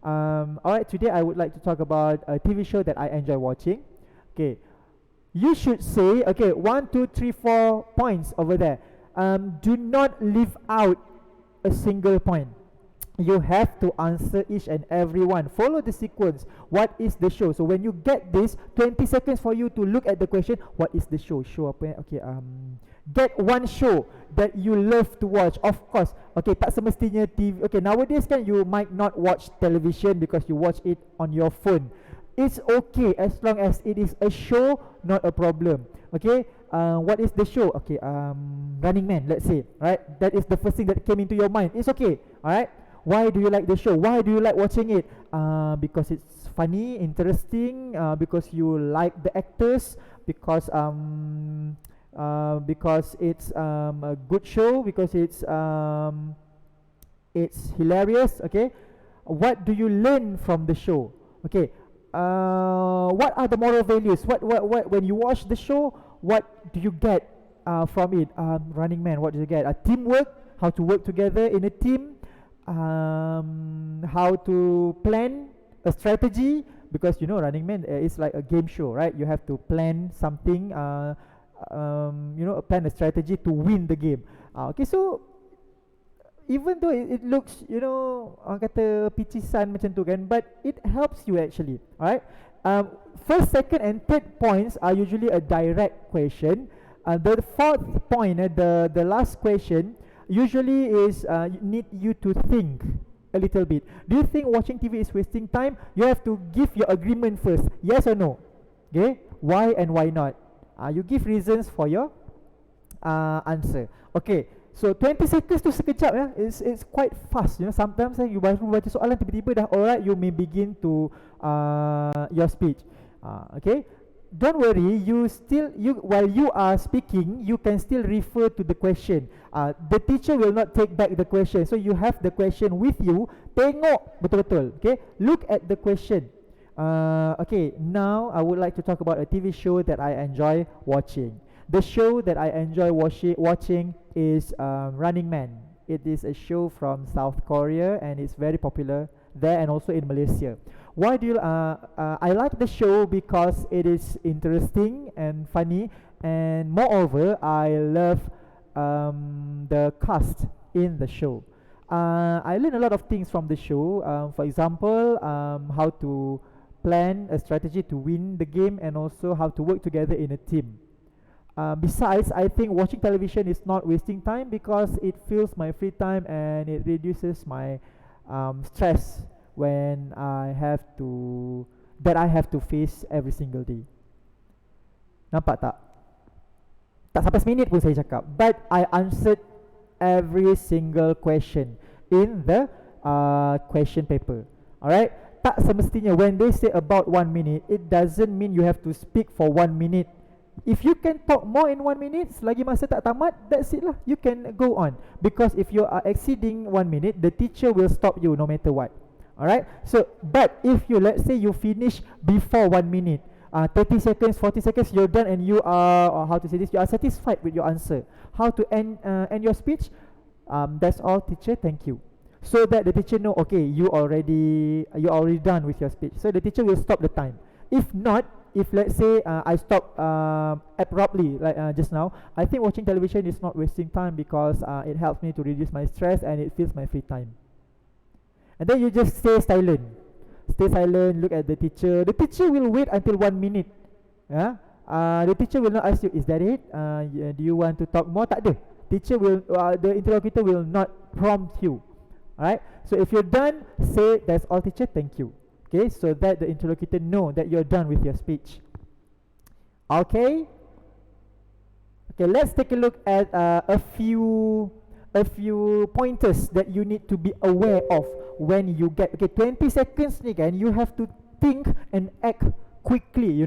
Alright, today I would like to talk about a TV show that I enjoy watching. Okay, you should say, okay, 1, 2, 3, 4 points over there. Do not leave out a single point. You have to answer each and every one. Follow the sequence. What is the show? So when you get this, 20 seconds for you to look at the question. What is the show? Show apa? Okay. Get one show that you love to watch. Of course. Okay. Tak semestinya TV. Okay. Nowadays kan you might not watch television because you watch it on your phone. It's okay as long as it is a show, not a problem. Okay. What is the show? Okay. Running Man. Let's say. Right. That is the first thing that came into your mind. It's okay. Alright. Why do you like the show? Why do you like watching it? Because it's funny, interesting. Because you like the actors. Because it's a good show. Because it's hilarious. Okay. What do you learn from the show? Okay. What are the moral values? What when you watch the show? What do you get from it? Running Man. What do you get? Teamwork. How to work together in a team. How to plan a strategy, because you know Running Man is like a game show, right? You have to plan something, plan a strategy to win the game. Okay, so even though it looks, orang kata picisan macam tu kan, but it helps you actually, alright? First, second and third points are usually a direct question. The fourth point, the last question, usually is need you to think a little bit. Do you think watching TV is wasting time? You have to give your agreement first. Yes or no? Okay. Why and why not? You give reasons for your answer. Okay. So 20 seconds tu sekejap ya. It's quite fast. Sometimes you baru baca soalan tiba-tiba dah alright, you may begin to your speech. Okay. Don't worry, while you are speaking, you can still refer to the question. The teacher will not take back the question, so you have the question with you. Tengok betul-betul, okay? Look at the question. Okay, now I would like to talk about a TV show that I enjoy watching. The show that I enjoy watching is Running Man. It is a show from South Korea and it's very popular there and also in Malaysia. Why do you I like the show because it is interesting and funny, and moreover I love the cast in the show. I learn a lot of things from the show. For example, how to plan a strategy to win the game and also how to work together in a team. Besides, I think watching television is not wasting time because it fills my free time and it reduces my stress when I have to face every single day. Nampak tak? Tak sampai seminit pun saya cakap, but I answered every single question in the question paper. Alright? Tak semestinya when they say about 1 minute, it doesn't mean you have to speak for 1 minute. If you can talk more in 1 minute, selagi masa tak tamat, that's it lah. You can go on. Because if you are exceeding 1 minute, the teacher will stop you no matter what. Alright? So, but if you, let's say you finish before 1 minute, 30 seconds, 40 seconds, you're done and you are, or how to say this, you are satisfied with your answer. How to end your speech? That's all, teacher, thank you. So that the teacher know, okay, you're already done with your speech. So the teacher will stop the time. If not, if let's say I stop abruptly like just now, I think watching television is not wasting time because it helps me to reduce my stress and it fills my free time. And then you just stay silent. Stay silent, look at the teacher. The teacher will wait until 1 minute. Yeah? The teacher will not ask you, is that it? Do you want to talk more? Tak ada. Teacher will, the interlocutor will not prompt you. Alright? So if you're done, say, that's all teacher, thank you. Okay, so that the interlocutor know that you're done with your speech. Okay? Okay, let's take a look at a few pointers that you need to be aware of when you get, okay, 20 seconds ni kan, you have to think and act quickly,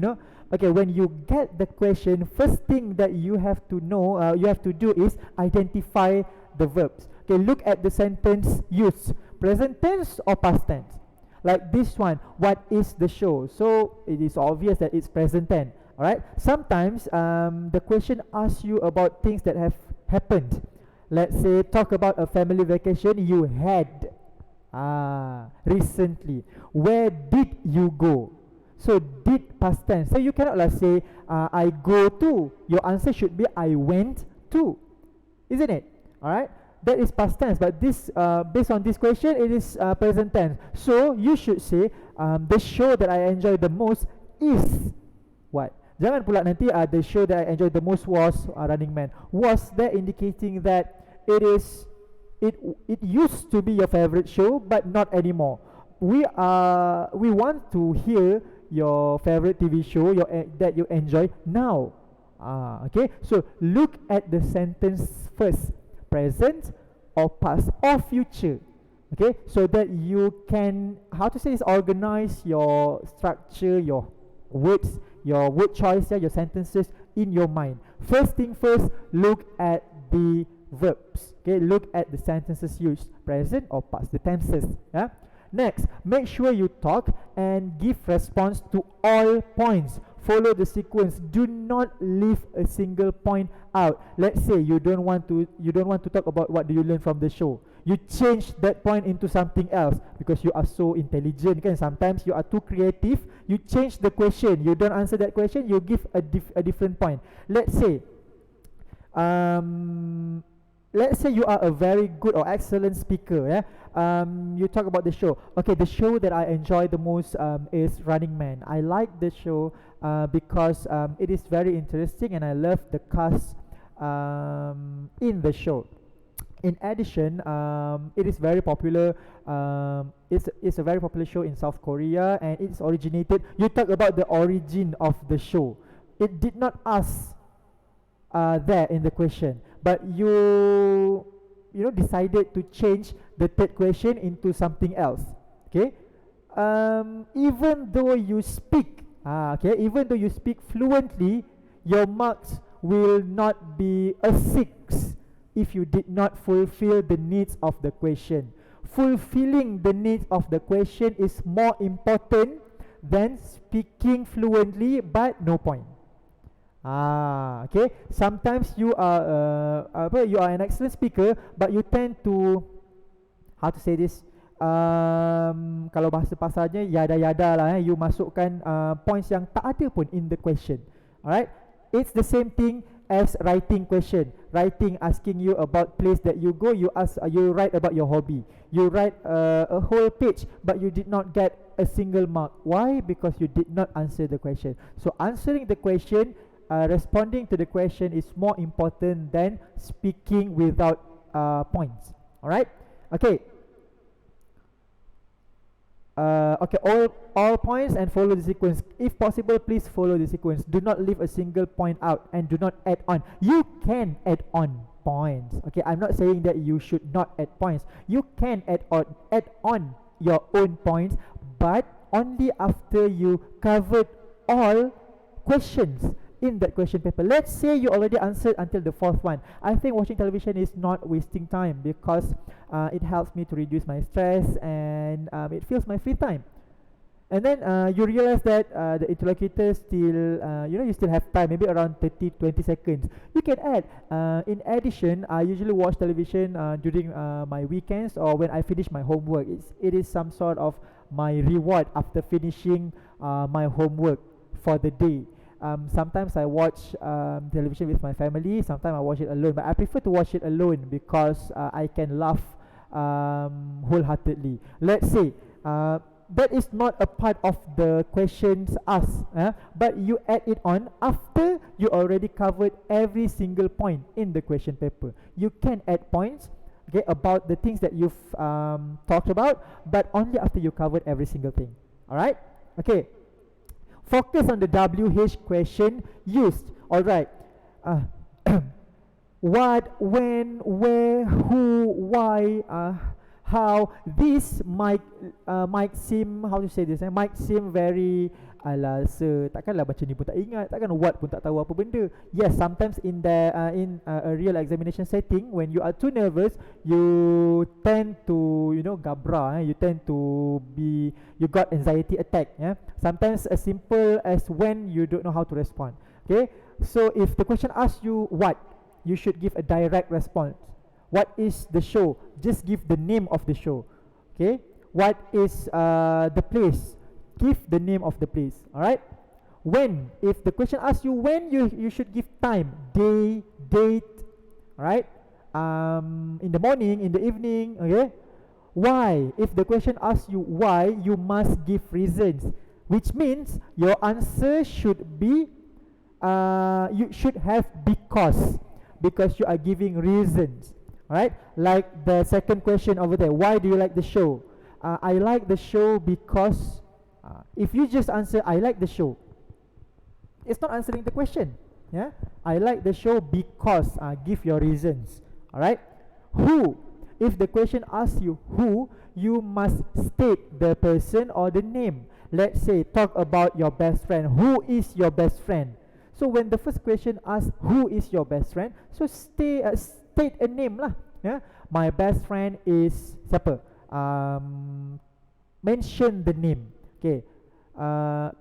Okay, when you get the question, first thing that you have to know, you have to do is identify the verbs. Okay, look at the sentence used, present tense or past tense. Like this one, what is the show? So it is obvious that it's present tense. Alright, sometimes the question asks you about things that have happened. Let's say talk about a family vacation you had recently. Where did you go? So did past tense. So you cannot like say I go to. Your answer should be I went to, isn't it? Alright. That is past tense, but this based on this question, it is present tense. So you should say the show that I enjoy the most is what? Jangan pula nanti the show that I enjoyed the most was Running Man. Was there indicating that it used to be your favorite show but not anymore? We want to hear your favorite TV show that you enjoy now. Okay, so look at the sentence first, present or past or future. Okay, so that you can, how to say, is organize your structure, your words, your word choice, your sentences in your mind. First thing first, look at the verbs. Okay, look at the sentences used, present or past, the tenses. Yeah. Next, make sure you talk and give response to all points. Follow the sequence. Do not leave a single point out. Let's say you don't want to talk about what do you learn from the show. You change that point into something else because you are so intelligent, kan? Sometimes you are too creative. You change the question. You don't answer that question. You give a different point. Let's say you are a very good or excellent speaker. Yeah. You talk about the show. Okay, the show that I enjoy the most is Running Man. I like the show because it is very interesting and I love the cast in the show. In addition, it is very popular. It's a very popular show in South Korea, and it's originated. You talk about the origin of the show. It did not ask there in the question, but you decided to change the third question into something else. Okay, even though you speak, even though you speak fluently, your marks will not be a 6 if you did not fulfill the needs of the question. Fulfilling the needs of the question is more important than speaking fluently but no point. Okay. Sometimes you are an excellent speaker, but you tend to, how to say this? Kalau bahasa pasarnya yada-yada lah. You masukkan points yang tak ada pun in the question. Alright. It's the same thing as writing question. Writing, asking you about place that you go, you write about your hobby. You write a whole page, but you did not get a single mark. Why? Because you did not answer the question. So answering the question, responding to the question is more important than speaking without points. Alright? Okay. Okay, all points and follow the sequence. If possible, please follow the sequence. Do not leave a single point out and do not add on. You can add on points. Okay, I'm not saying that you should not add points. You can add on your own points, but only after you covered all questions in that question paper. Let's say you already answered until the 4th one. I think watching television is not wasting time because it helps me to reduce my stress and it fills my free time. And then you realize that the interlocutor still, you still have time, maybe around 20 seconds. You can add. In addition, I usually watch television during my weekends or when I finish my homework. It is some sort of my reward after finishing my homework for the day. Sometimes I watch television with my family, sometimes I watch it alone, but I prefer to watch it alone because I can laugh wholeheartedly. Let's say that is not a part of the questions asked, but you add it on after you already covered every single point in the question paper. You can add points, okay, about the things that you've talked about, but only after you covered every single thing. Alright? Okay. Focus on the WH question used. Alright. What, when, where, who, why, how. This might seem, how to say this, might seem very takkanlah macam ni pun tak ingat, takkan what pun tak tahu apa benda. Yes, sometimes in a real examination setting, when you are too nervous, you tend to gabra, you tend to you got anxiety attack. Sometimes as simple as when you don't know how to respond. Okay, so if the question asks you what, you should give a direct response. What is the show? Just give the name of the show. Okay, what is the place? Give the name of the place. Alright. When, if the question asks you when, you should give time, day, date. Alright. in the morning, in the evening. Okay. Why? If the question asks you why, you must give reasons, which means your answer should be you should have because you are giving reasons. Alright, like the second question over there. Why do you like the show? I like the show because. If you just answer I like the show, it's not answering the question. Yeah, I like the show because. Give your reasons. Alright. Who? If the question asks you who, you must state the person or the name. Let's say talk about your best friend. Who is your best friend? So when the first question asks who is your best friend, so state a name lah. Yeah, my best friend is siapa? Mention the name. Okay.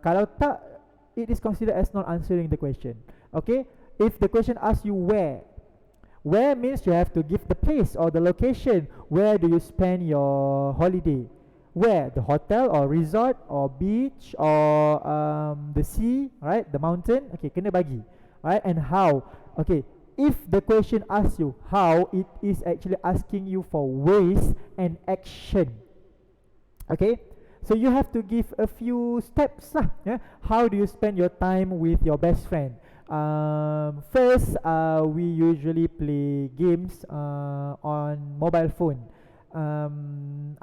Kalau tak, it is considered as not answering the question. Okay. If the question asks you where means you have to give the place or the location. Where do you spend your holiday? Where? The hotel or resort or beach or the sea, right? The mountain. Okay, kena bagi. Alright, and how? Okay, if the question asks you how, it is actually asking you for ways and action. Okay, so you have to give a few steps lah. Yeah? How do you spend your time with your best friend? First, we usually play games on mobile phone.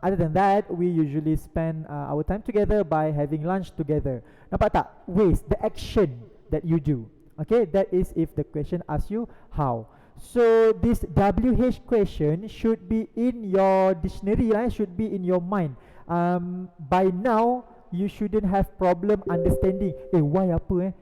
Other than that, we usually spend our time together by having lunch together. Nampak tak? Ways, the action that you do. Okay, that is if the question asks you how. So this WH question should be in your dictionary lah, should be in your mind. By now, you shouldn't have problem understanding. Why apa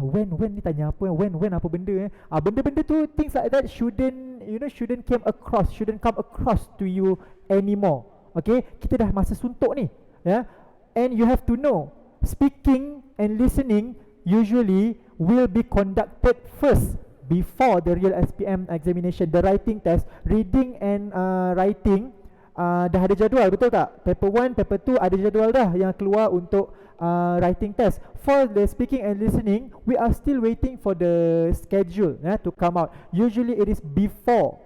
when ni tanya apa, when apa benda benda-benda tu, things like that shouldn't come across to you anymore. Okay, kita dah masa suntuk ni, yeah? And you have to know, speaking and listening usually will be conducted first before the real SPM examination, the writing test. Reading and writing dah ada jadual, betul tak? Paper 1, paper 2 ada jadual dah yang keluar untuk writing test. For the speaking and listening, we are still waiting for the schedule to come out. Usually it is before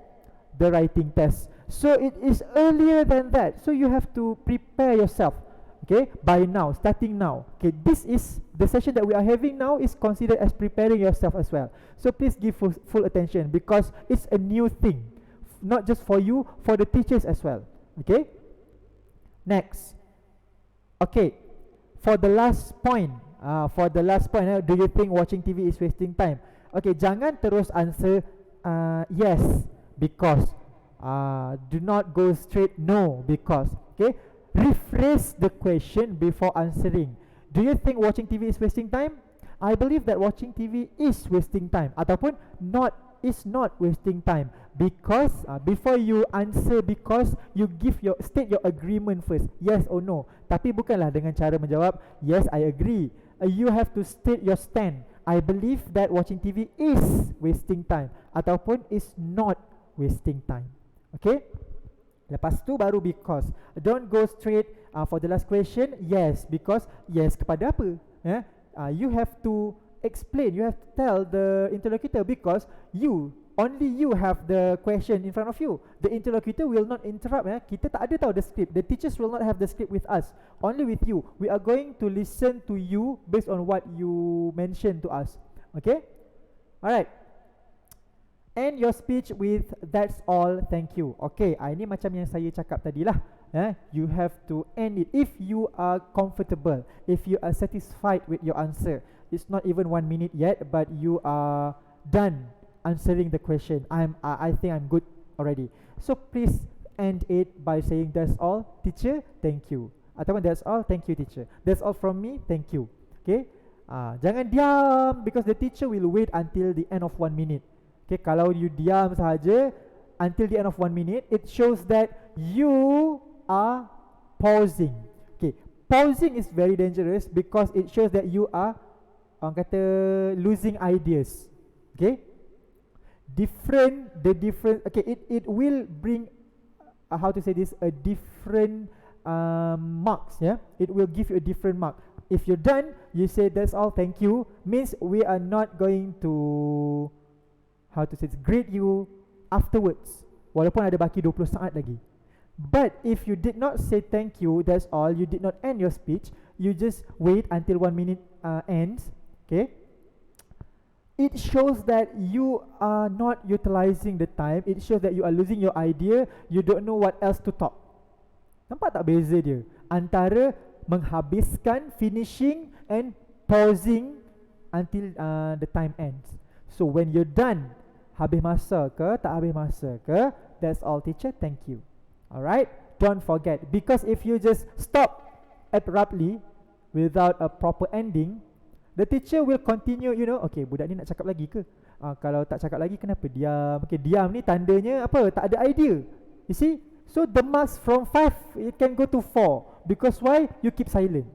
the writing test, so it is earlier than that. So you have to prepare yourself, okay, by now, starting now. Okay, this is the session that we are having now is considered as preparing yourself as well. So please give full attention, because it's a new thing, not just for you, for the teachers as well. Okay, next. Okay, for the last point, do you think watching TV is wasting time? Okay, jangan terus answer yes because. Do not go straight no because. Okay, rephrase the question before answering. Do you think watching TV is wasting time? I believe that watching TV is wasting time, ataupun is not wasting time, because before you answer because, you state your agreement first, yes or no. Tapi bukanlah dengan cara menjawab yes I agree. You have to state your stand. I believe that watching TV is wasting time, ataupun is not wasting time. Okay, lepas tu baru because. Don't go straight for the last question yes because. Yes kepada apa? You have to explain, you have to tell the interlocutor, because only you have the question in front of you. The interlocutor will not interrupt. Kita tak ada tahu the script. The teachers will not have the script with us, only with you. We are going to listen to you based on what you mention to us. Okay, alright. End your speech with that's all, thank you. Okay, ini macam yang saya cakap tadi lah. You have to end it if you are comfortable, if you are satisfied with your answer. It's not even 1 minute yet, but you are done answering the question. I think I'm good already. So please end it by saying that's all, teacher, thank you. Ataupun that's all, thank you, teacher. That's all from me, thank you. Okay, jangan diam, because the teacher will wait until the end of 1 minute. Okay, kalau you diam sahaja until the end of 1 minute, it shows that you are pausing. Okay, pausing is very dangerous because it shows that you are orang kata losing ideas. Okay, okay, it will bring how to say this, a different marks. Yeah, it will give you a different mark. If you're done, you say that's all, thank you, means we are not going to, how to say this, grade you afterwards, walaupun ada baki 20 saat lagi. But if you did not say thank you, that's all, you did not end your speech, you just wait until 1 minute ends, okay, it shows that you are not utilizing the time. It shows that you are losing your idea. You don't know what else to talk. Nampak tak beza dia antara menghabiskan, finishing and pausing until the time ends. So when you're done, habis masa ke, tak habis masa ke, that's all teacher, thank you. Alright, don't forget, because if you just stop abruptly without a proper ending, the teacher will continue, you know, okay, budak ni nak cakap lagi ke? Kalau tak cakap lagi, kenapa diam? Okay, diam ni tandanya apa? Tak ada idea. You see? So the marks from 5, it can go to 4. Because why? You keep silent.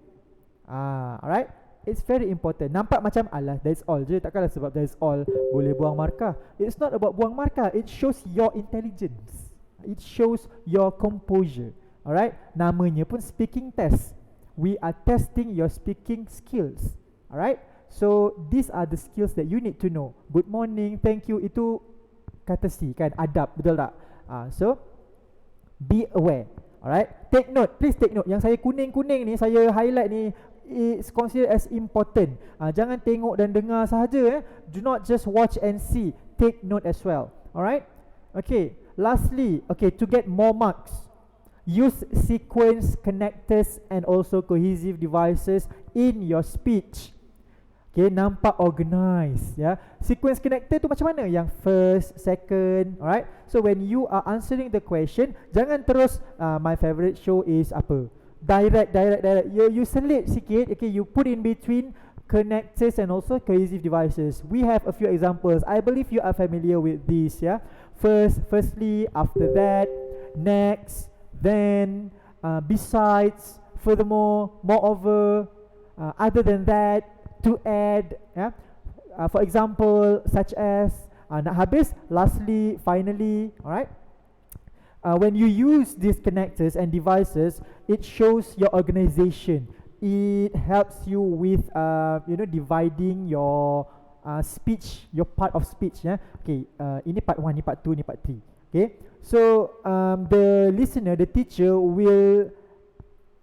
Alright? It's very important. Nampak macam alah, that's all je. Takkanlah sebab that's all boleh buang markah. It's not about buang markah. It shows your intelligence. It shows your composure. Alright? Namanya pun speaking test. We are testing your speaking skills. Alright? So these are the skills that you need to know. Good morning, thank you, itu courtesy kan, adab, betul tak? So be aware. Alright? Take note, please take note. Yang saya kuning-kuning ni, saya highlight ni, it's considered as important. Jangan tengok dan dengar sahaja. Do not just watch and see. Take note as well. Alright? Okay. Lastly, okay, to get more marks, use sequence, connectors and also cohesive devices in your speech. Okay, nampak organized, ya. Sequence connector tu macam mana? Yang first, second, alright. So when you are answering the question, jangan terus my favorite show is apa? Direct. You selit sikit, okay, you put in between connectors and also cohesive devices. We have a few examples. I believe you are familiar with these, yeah. Firstly, after that, next, then, besides, furthermore, moreover, other than that, to add, yeah. For example, such as nak habis, lastly, finally, alright. When you use these connectors and devices, it shows your organization. It helps you with dividing your speech, your part of speech, yeah. Okay, ini part 1, ini part 2, ini part 3. Okay, so the listener, the teacher will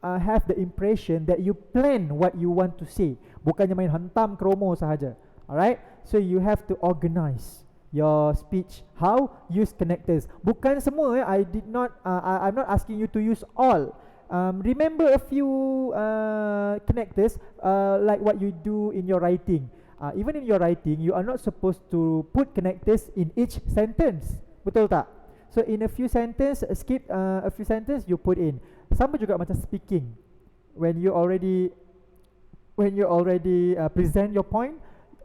have the impression that you plan what you want to say, bukannya main hantam kromo sahaja. Alright, so you have to organize your speech. How? Use connectors. Bukan semua. I'm not asking you to use all. Remember a few connectors, like what you do in your writing. Even in your writing, you are not supposed to put connectors in each sentence. Betul tak? So in a few sentence, skip a few sentence, you put in. Sama juga macam speaking. When you already present your point,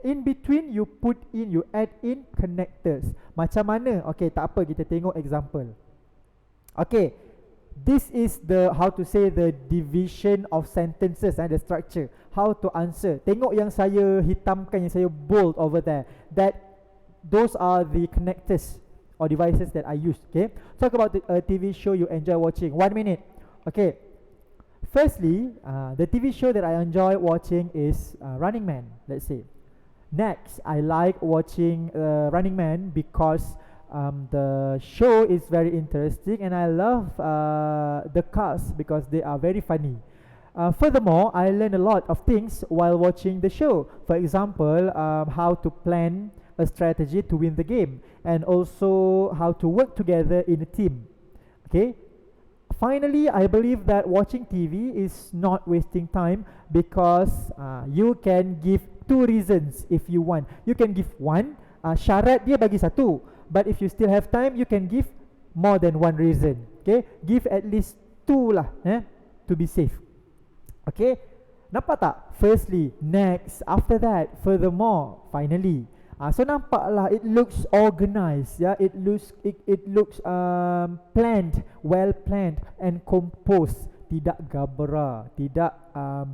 in between you put in, you add in connectors. Macam mana? Okay, tak apa, kita tengok example. Okay, this is the how to say the division of sentences and the structure. How to answer. Tengok yang saya hitamkan, yang saya bold over there. Those are the connectors or devices that I use. Okay, talk about a TV show you enjoy watching. 1 minute. Okay, firstly, the TV show that I enjoy watching is Running Man, let's say. Next, I like watching Running Man because the show is very interesting and I love the cast because they are very funny. Furthermore, I learn a lot of things while watching the show. For example, how to plan a strategy to win the game, and also how to work together in a team. Okay. Finally, I believe that watching TV is not wasting time because you can give 2 reasons if you want. You can give 1, syarat dia bagi 1. But if you still have time, you can give more than 1 reason. Okay, give at least 2 lah, to be safe. Okay, nampak tak? Firstly, next, after that, furthermore, finally. So nampaklah it looks organized, yeah. It looks planned, well planned and composed, tidak gabra, tidak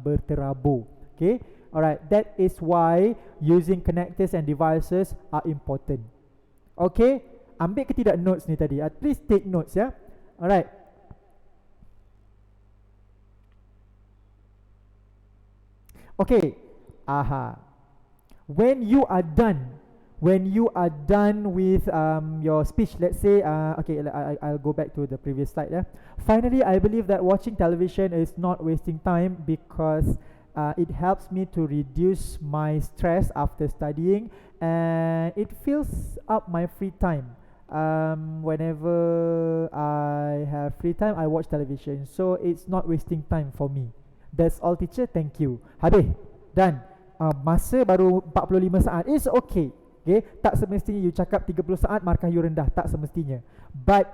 berterabur. Okay, alright. That is why using connectors and devices are important. Okay, ambil ke tidak notes ni tadi? Please take notes, ya. Alright. Okay. When you are done when you are done with your speech, let's say, okay, I'll go back to the previous slide. Finally, I believe that watching television is not wasting time because it helps me to reduce my stress after studying, and it fills up my free time. Whenever I have free time, I watch television, so it's not wasting time for me. That's all, teacher, thank you. Habis, done. Masa baru 45 saat. It's okay. Okay, tak semestinya you cakap 30 saat markah you rendah, tak semestinya. But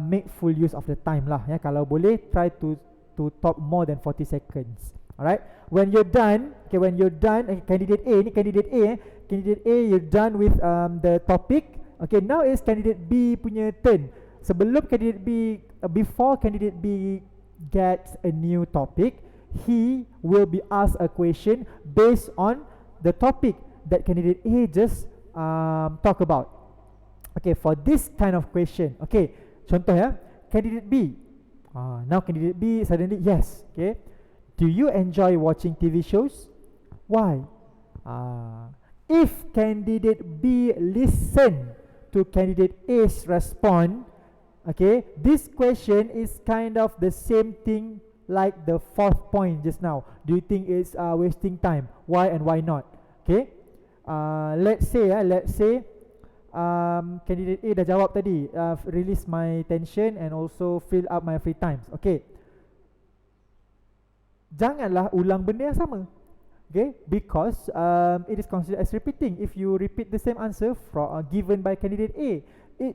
make full use of the time lah ya. Kalau boleh, try to talk more than 40 seconds. Alright, when you're done, okay, candidate A ni, candidate A, you're done with the topic. Okay, now is candidate B punya turn. Sebelum candidate B, before candidate B gets a new topic, he will be asked a question based on the topic that candidate A just talk about. Okay, for this kind of question, okay, contoh ya, candidate B. Now candidate B suddenly, yes, okay. Do you enjoy watching TV shows? Why? If candidate B listen to candidate A's response, okay, this question is kind of the same thing like the fourth point just now. Do you think it's wasting time? Why and why not? Okay. Let's say candidate A dah jawab tadi, release my tension and also fill up my free times. Okay, janganlah ulang benda yang sama. Okay, because it is considered as repeating if you repeat the same answer given by candidate A.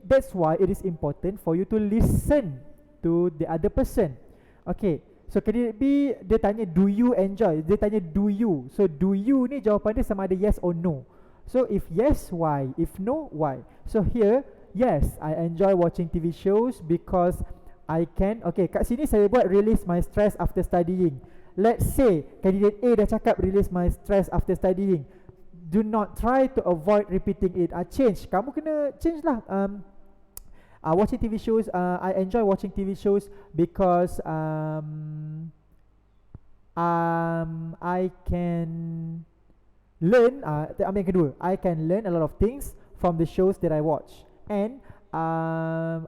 That's why it is important for you to listen to the other person. Okay, so candidate B, dia tanya do you enjoy, dia tanya do you. So do you ni jawapan dia sama ada yes or no. So if yes, why? If no, why? So here, yes, I enjoy watching TV shows because I can. Okay, kat sini saya buat release my stress after studying. Let's say candidate A dah cakap release my stress after studying. Do not try to avoid repeating it. Change. Kamu kena change lah. Watching TV shows. I enjoy watching TV shows because I can learn. Ambil yang kedua. I can learn a lot of things from the shows that I watch, and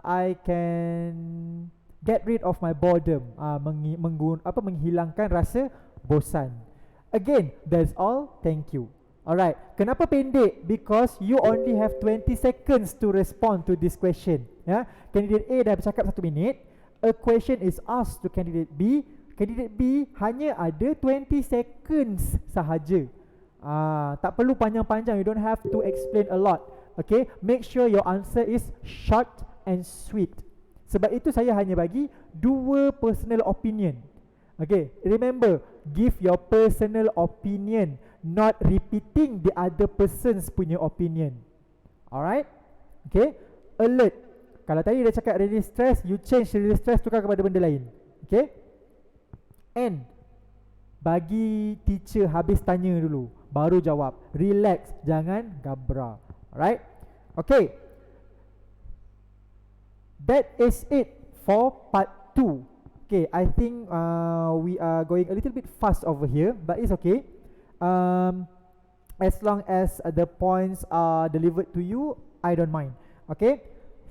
I can get rid of my boredom. Menghilangkan rasa bosan. Again, that's all. Thank you. Alright, kenapa pendek? Because you only have 20 seconds to respond to this question. Ya, candidate A dah bercakap 1 minit. A question is asked to candidate B. Candidate B hanya ada 20 seconds sahaja. Tak perlu panjang-panjang. You don't have to explain a lot. Okay, make sure your answer is short and sweet. Sebab itu saya hanya bagi 2 personal opinion. Okay, remember, give your personal opinion, not repeating the other person's punya opinion. Alright? Okay, alert. Kalau tadi dia cakap release stress, you change release stress, tukar kepada benda lain. Okay, and bagi teacher habis tanya dulu baru jawab. Relax, jangan gabra. Alright? Okay, that is it for part 2. Okay, I think we are going a little bit fast over here, but it's okay. As long as the points are delivered to you, I don't mind. Okay,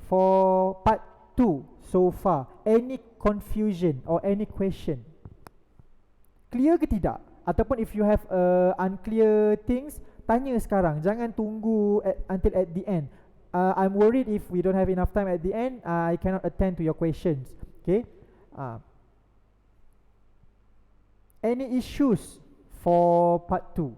for part 2 so far, any confusion or any question? Clear ke tidak? Ataupun if you have unclear things, tanya sekarang. Jangan tunggu until at the end. I'm worried if we don't have enough time at the end, I cannot attend to your questions. Okay. Any issues for part 2?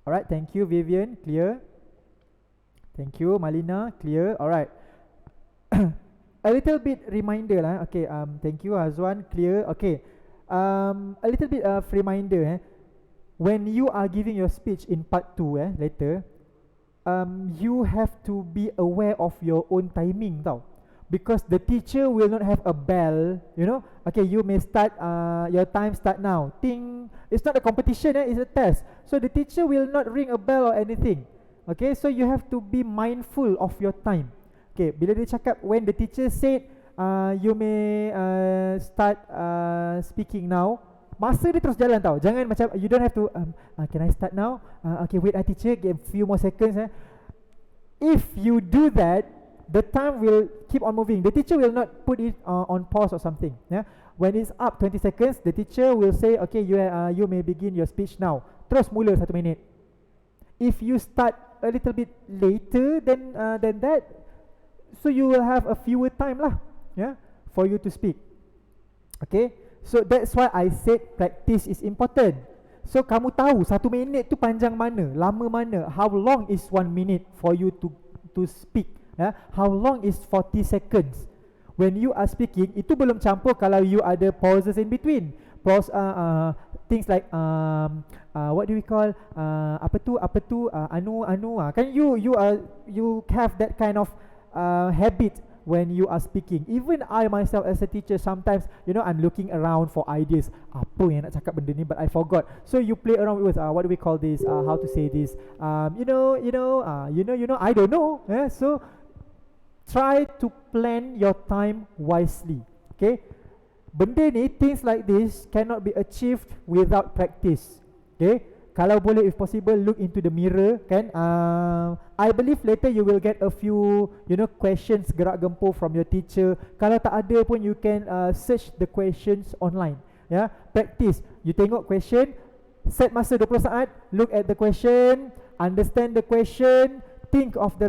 Alright, thank you Vivian, clear. Thank you Malina, clear. Alright. A little bit reminder lah. Okay, thank you Azwan, clear. Okay, a little bit of reminder. When you are giving your speech in part 2 later, you have to be aware of your own timing tau. Because the teacher will not have a bell, you know. Okay, you may start, your time start now. It's not a competition, it's a test. So the teacher will not ring a bell or anything. Okay, so you have to be mindful of your time. Okay, bila dia cakap, when the teacher said, you may start speaking now, Masa dia terus jalan tau. Jangan macam you don't have to can I start now? Okay, wait, teacher, give a few more seconds. If you do that, the time will keep on moving. The teacher will not put it on pause or something. Yeah. When it's up 20 seconds, the teacher will say, okay, you may begin your speech now. Terus mula 1 minit. If you start a little bit later than that, so you will have a fewer time lah, yeah, for you to speak. Okay, so that's why I said practice is important. So kamu tahu 1 minit tu panjang mana, lama mana. How long is 1 minute for you to speak? Yeah? How long is 40 seconds? When you are speaking, itu belum campur kalau you ada pauses in between. Pause, things like what do we call apa tu anu kan you have that kind of habit when you are speaking. Even I myself as a teacher, sometimes I'm looking around for ideas. Apa yang nak cakap benda ni, but I forgot. So you play around with what do we call this? How to say this? I don't know. Yeah? So try to plan your time wisely. Okay. Benda ni, things like this cannot be achieved without practice. Okay. Kalau boleh, if possible, look into the mirror, kan. I believe later you will get a few questions gerak gempur from your teacher. Kalau tak ada pun, you can search the questions online. Yeah. Practice. You tengok question, set masa 20 saat, look at the question, understand the question, think of the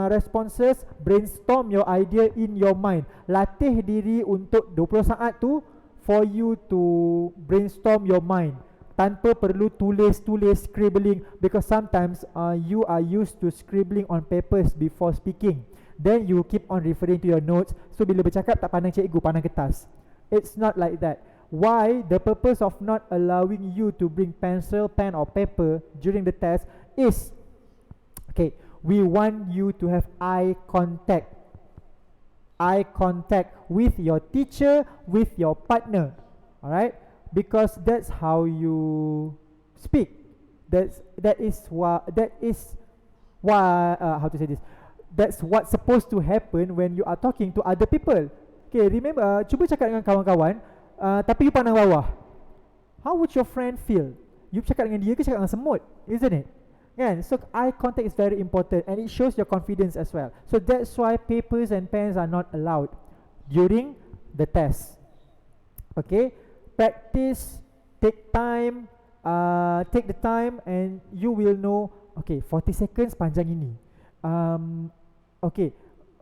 responses, brainstorm your idea in your mind. Latih diri untuk 20 saat tu for you to brainstorm your mind, tanpa perlu tulis scribbling, because sometimes you are used to scribbling on papers before speaking. Then you keep on referring to your notes. So bila bercakap tak pandang cikgu, pandang kertas. It's not like that. Why? The purpose of not allowing you to bring pencil, pen or paper during the test is, okay, we want you to have eye contact with your teacher, with your partner. Alright, because that's how you speak. That is why how to say this? That's what's supposed to happen when you are talking to other people. Okay, remember, cuba cakap dengan kawan-kawan, tapi you pandang bawah. How would your friend feel? You cakap dengan dia ke cakap dengan semut, isn't it? Yeah, so eye contact is very important, and it shows your confidence as well. So that's why papers and pens are not allowed during the test. Okay, practice, take the time, and you will know. Okay, 40 seconds panjang ini. Okay,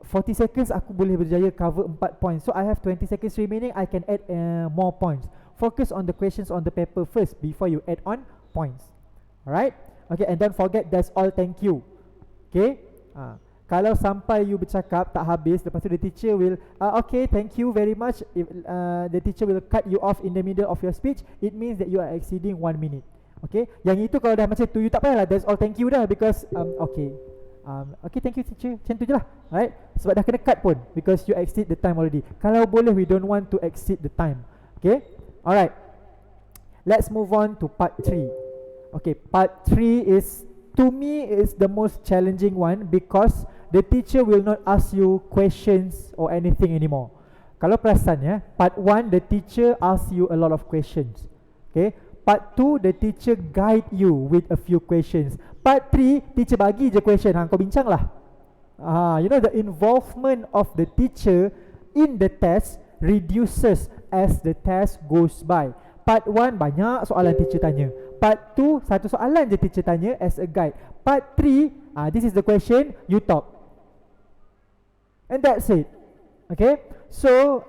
40 seconds aku boleh berjaya cover 4 points. So I have 20 seconds remaining, I can add more points. Focus on the questions on the paper first before you add on points. Alright. Okay, and don't forget, that's all, thank you. Okay, kalau sampai you bercakap tak habis, lepas tu the teacher will okay, thank you very much. If the teacher will cut you off in the middle of your speech, it means that you are exceeding 1 minute. Okay, yang itu kalau dah macam tu, you tak payahlah that's all, thank you dah, because okay, thank you teacher, macam tu je lah. Alright, sebab dah kena cut pun, because you exceed the time already. Kalau boleh, we don't want to exceed the time. Okay, alright, let's move on to part 3. Okay, part 3 is, to me, is the most challenging one, because the teacher will not ask you questions or anything anymore. Kalau perasan ya, part 1 the teacher asks you a lot of questions. Okay, part 2 the teacher guide you with a few questions. Part 3 teacher bagi je question, kau bincang lah. The involvement of the teacher in the test reduces as the test goes by. Part 1 banyak soalan teacher tanya. Part 2 satu soalan je teacher tanya as a guide. Part 3 this is the question, you talk. And that's it. Okay, so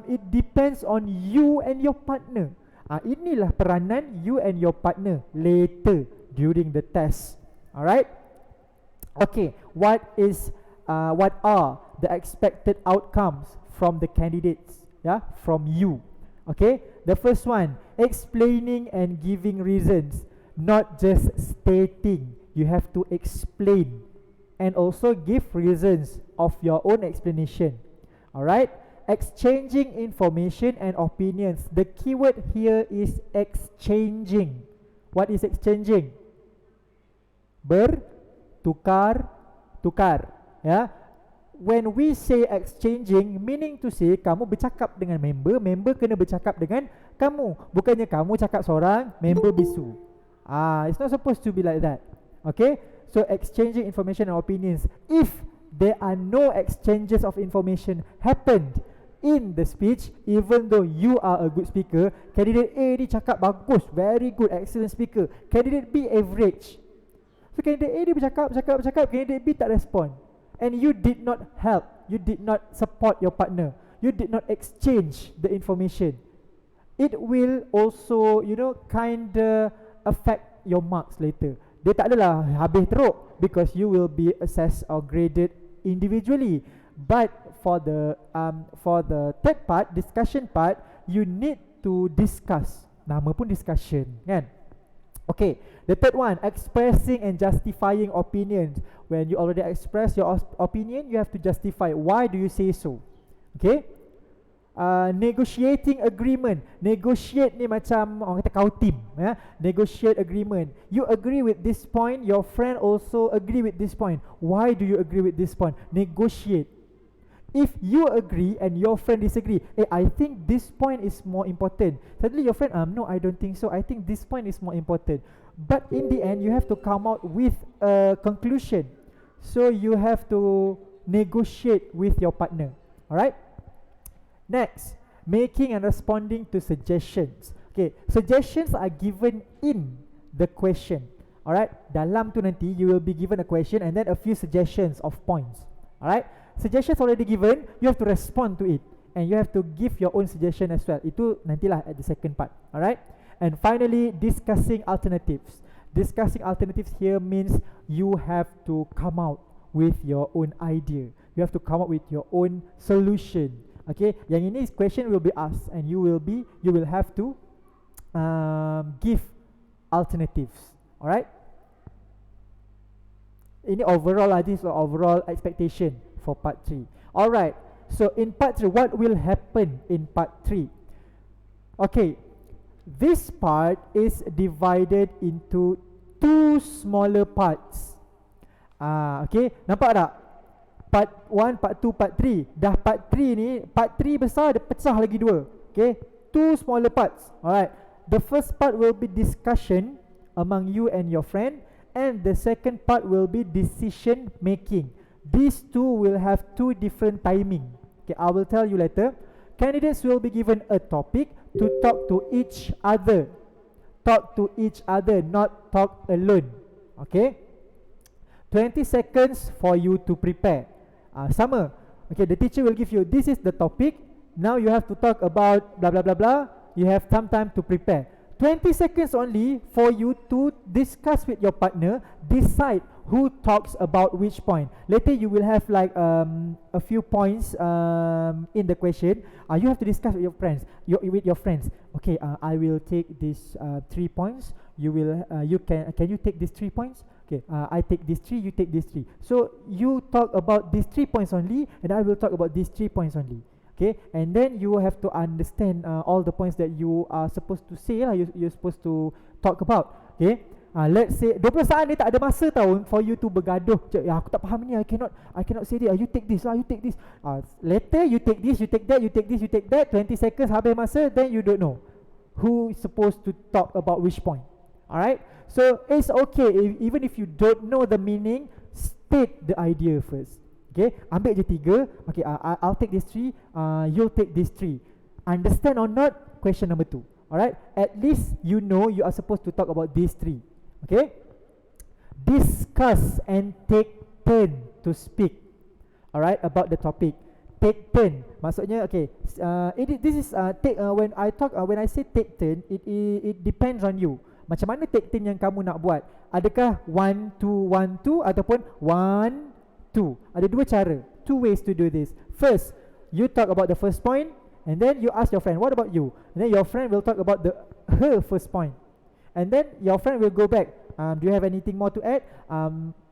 it depends on you and your partner. Inilah peranan you and your partner later during the test. Alright. Okay, what are the expected outcomes from the candidates? Yeah, from you. Okay, the first one, explaining and giving reasons, not just stating. You have to explain and also give reasons of your own explanation. Alright, exchanging information and opinions. The keyword here is exchanging. What is exchanging? Bertukar. Ya. When we say exchanging, meaning to say kamu bercakap dengan member kena bercakap dengan kamu. Bukannya kamu cakap seorang, member bisu. It's not supposed to be like that. Okay, so exchanging information and opinions. If there are no exchanges of information happened in the speech, even though you are a good speaker, candidate A ni cakap bagus, very good, excellent speaker, candidate B average. So candidate A ni bercakap, candidate B tak respond, and you did not help, you did not support your partner, you did not exchange the information. It will also, kinda affect your marks later. Dia tak adalah habis teruk, because you will be assessed or graded individually. But for the third part, discussion part, you need to discuss. Nama pun discussion, kan? Okay, the third one, expressing and justifying opinions. When you already express your opinion, you have to justify why do you say so. Okay, negotiating agreement. Negotiate ni macam orang kata kau team, ya? Negotiate agreement. You agree with this point, your friend also agree with this point. Why do you agree with this point? Negotiate. If you agree and your friend disagree, I think this point is more important. Suddenly your friend, no, I don't think so, I think this point is more important. But in the end, you have to come out with a conclusion. So you have to negotiate with your partner. Alright? Next, making and responding to suggestions. Okay, suggestions are given in the question. Alright, dalam tu nanti you will be given a question and then a few suggestions of points. Alright, suggestions already given, you have to respond to it, and you have to give your own suggestion as well. Itu nantilah at the second part. Alright, and finally, discussing alternatives. Discussing alternatives here means you have to come out with your own idea. You have to come up with your own solution. Okay, yang ini question will be asked and you will have to give alternatives. Alright, ini overall this is overall expectation for part 3. Alright, so in part 3, what will happen in part 3? Okay, this part is divided into 2 smaller parts. Okay, nampak tak? Part 1, part 2, part 3. Dah part 3 ni, part 3 besar, dia pecah lagi 2. Okay, 2 smaller parts. Alright, the first part will be discussion among you and your friend, and the second part will be decision making. These two will have 2 different timing. Okay, I will tell you later. Candidates will be given a topic to talk to each other. Talk to each other, not talk alone. Okay, 20 seconds for you to prepare. Sama. Okay, the teacher will give you, this is the topic, now you have to talk about blah blah blah blah. You have some time to prepare. 20 seconds only for you to discuss with your partner, decide who talks about which point. Later you will have like a few points in the question. You have to discuss with your friends. Okay, I will take these 3 points. Can you take these 3 points? Okay, I take these 3, you take these 3. So you talk about these 3 points only, and I will talk about these 3 points only. Okay, and then you have to understand all the points that you are supposed to say lah, you're supposed to talk about. Okay, let's say 20 saat ni tak ada masa tau for you to bergaduh. Aku tak faham ni, I cannot say this. You take this, you take this. Later you take this, you take that, you take this, you take that. 20 seconds habis masa, then you don't know who is supposed to talk about which point. Alright, so it's okay even if you don't know the meaning, state the idea first. Okay, ambil je 3. Okay, I'll take this 3, you'll take this 3. Understand or not? Question number 2. Alright, at least you know you are supposed to talk about these 3. Okay, discuss and take turn to speak. Alright, about the topic. Take turn, maksudnya okay. This is when I say take turn, it depends on you. Macam mana take turn yang kamu nak buat? Adakah 1, 2, 1, 2 ataupun 1, 2? Ada 2 cara, 2 ways to do this. First, you talk about the first point, and then you ask your friend, what about you? And then your friend will talk about her first point, and then your friend will go back. Do you have anything more to add?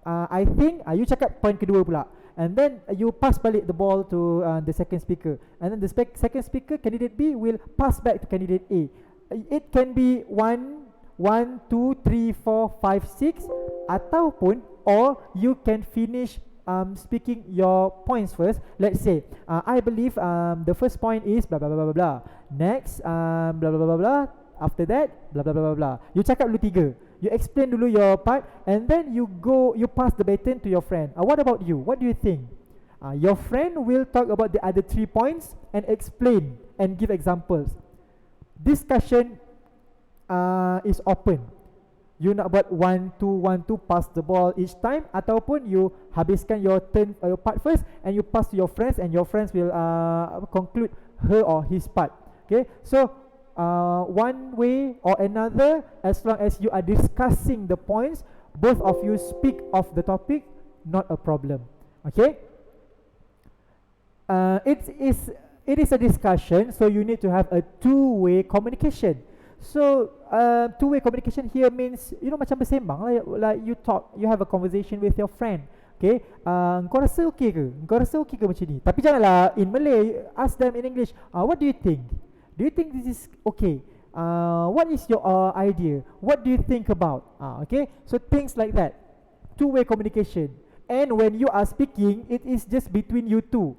I think you cakap point kedua pula, and then you pass balik the ball to the second speaker, and then the second speaker, candidate B, will pass back to candidate A. It can be 1, 2, 3, 4, 5, 6, ataupun or you can finish speaking your points first. Let's say I believe the first point is blah blah blah blah blah. Next blah blah blah blah blah. After that blah blah blah blah blah. You cakap dulu 3. You explain dulu your part, and then you pass the baton to your friend. What about you? What do you think? Your friend will talk about the other 3 points and explain and give examples. Discussion is open. You nak buat 1-2 pass the ball each time, ataupun you habiskan your turn, your part first, and you pass to your friends, and your friends will conclude her or his part. Okay, so one way or another, as long as you are discussing the points, both of you speak of the topic, not a problem. Okay, it is a discussion, so you need to have a two-way communication. So two-way communication here means, you know, macam bersembang lah, like you talk, you have a conversation with your friend. Okay, kau rasa okay ke? Kau rasa okay ke macam ni? Tapi janganlah in Malay, ask them in English. What do you think? Do you think this is okay? What is your idea? What do you think about? Okay, so things like that. Two-way communication. And when you are speaking, it is just between you two.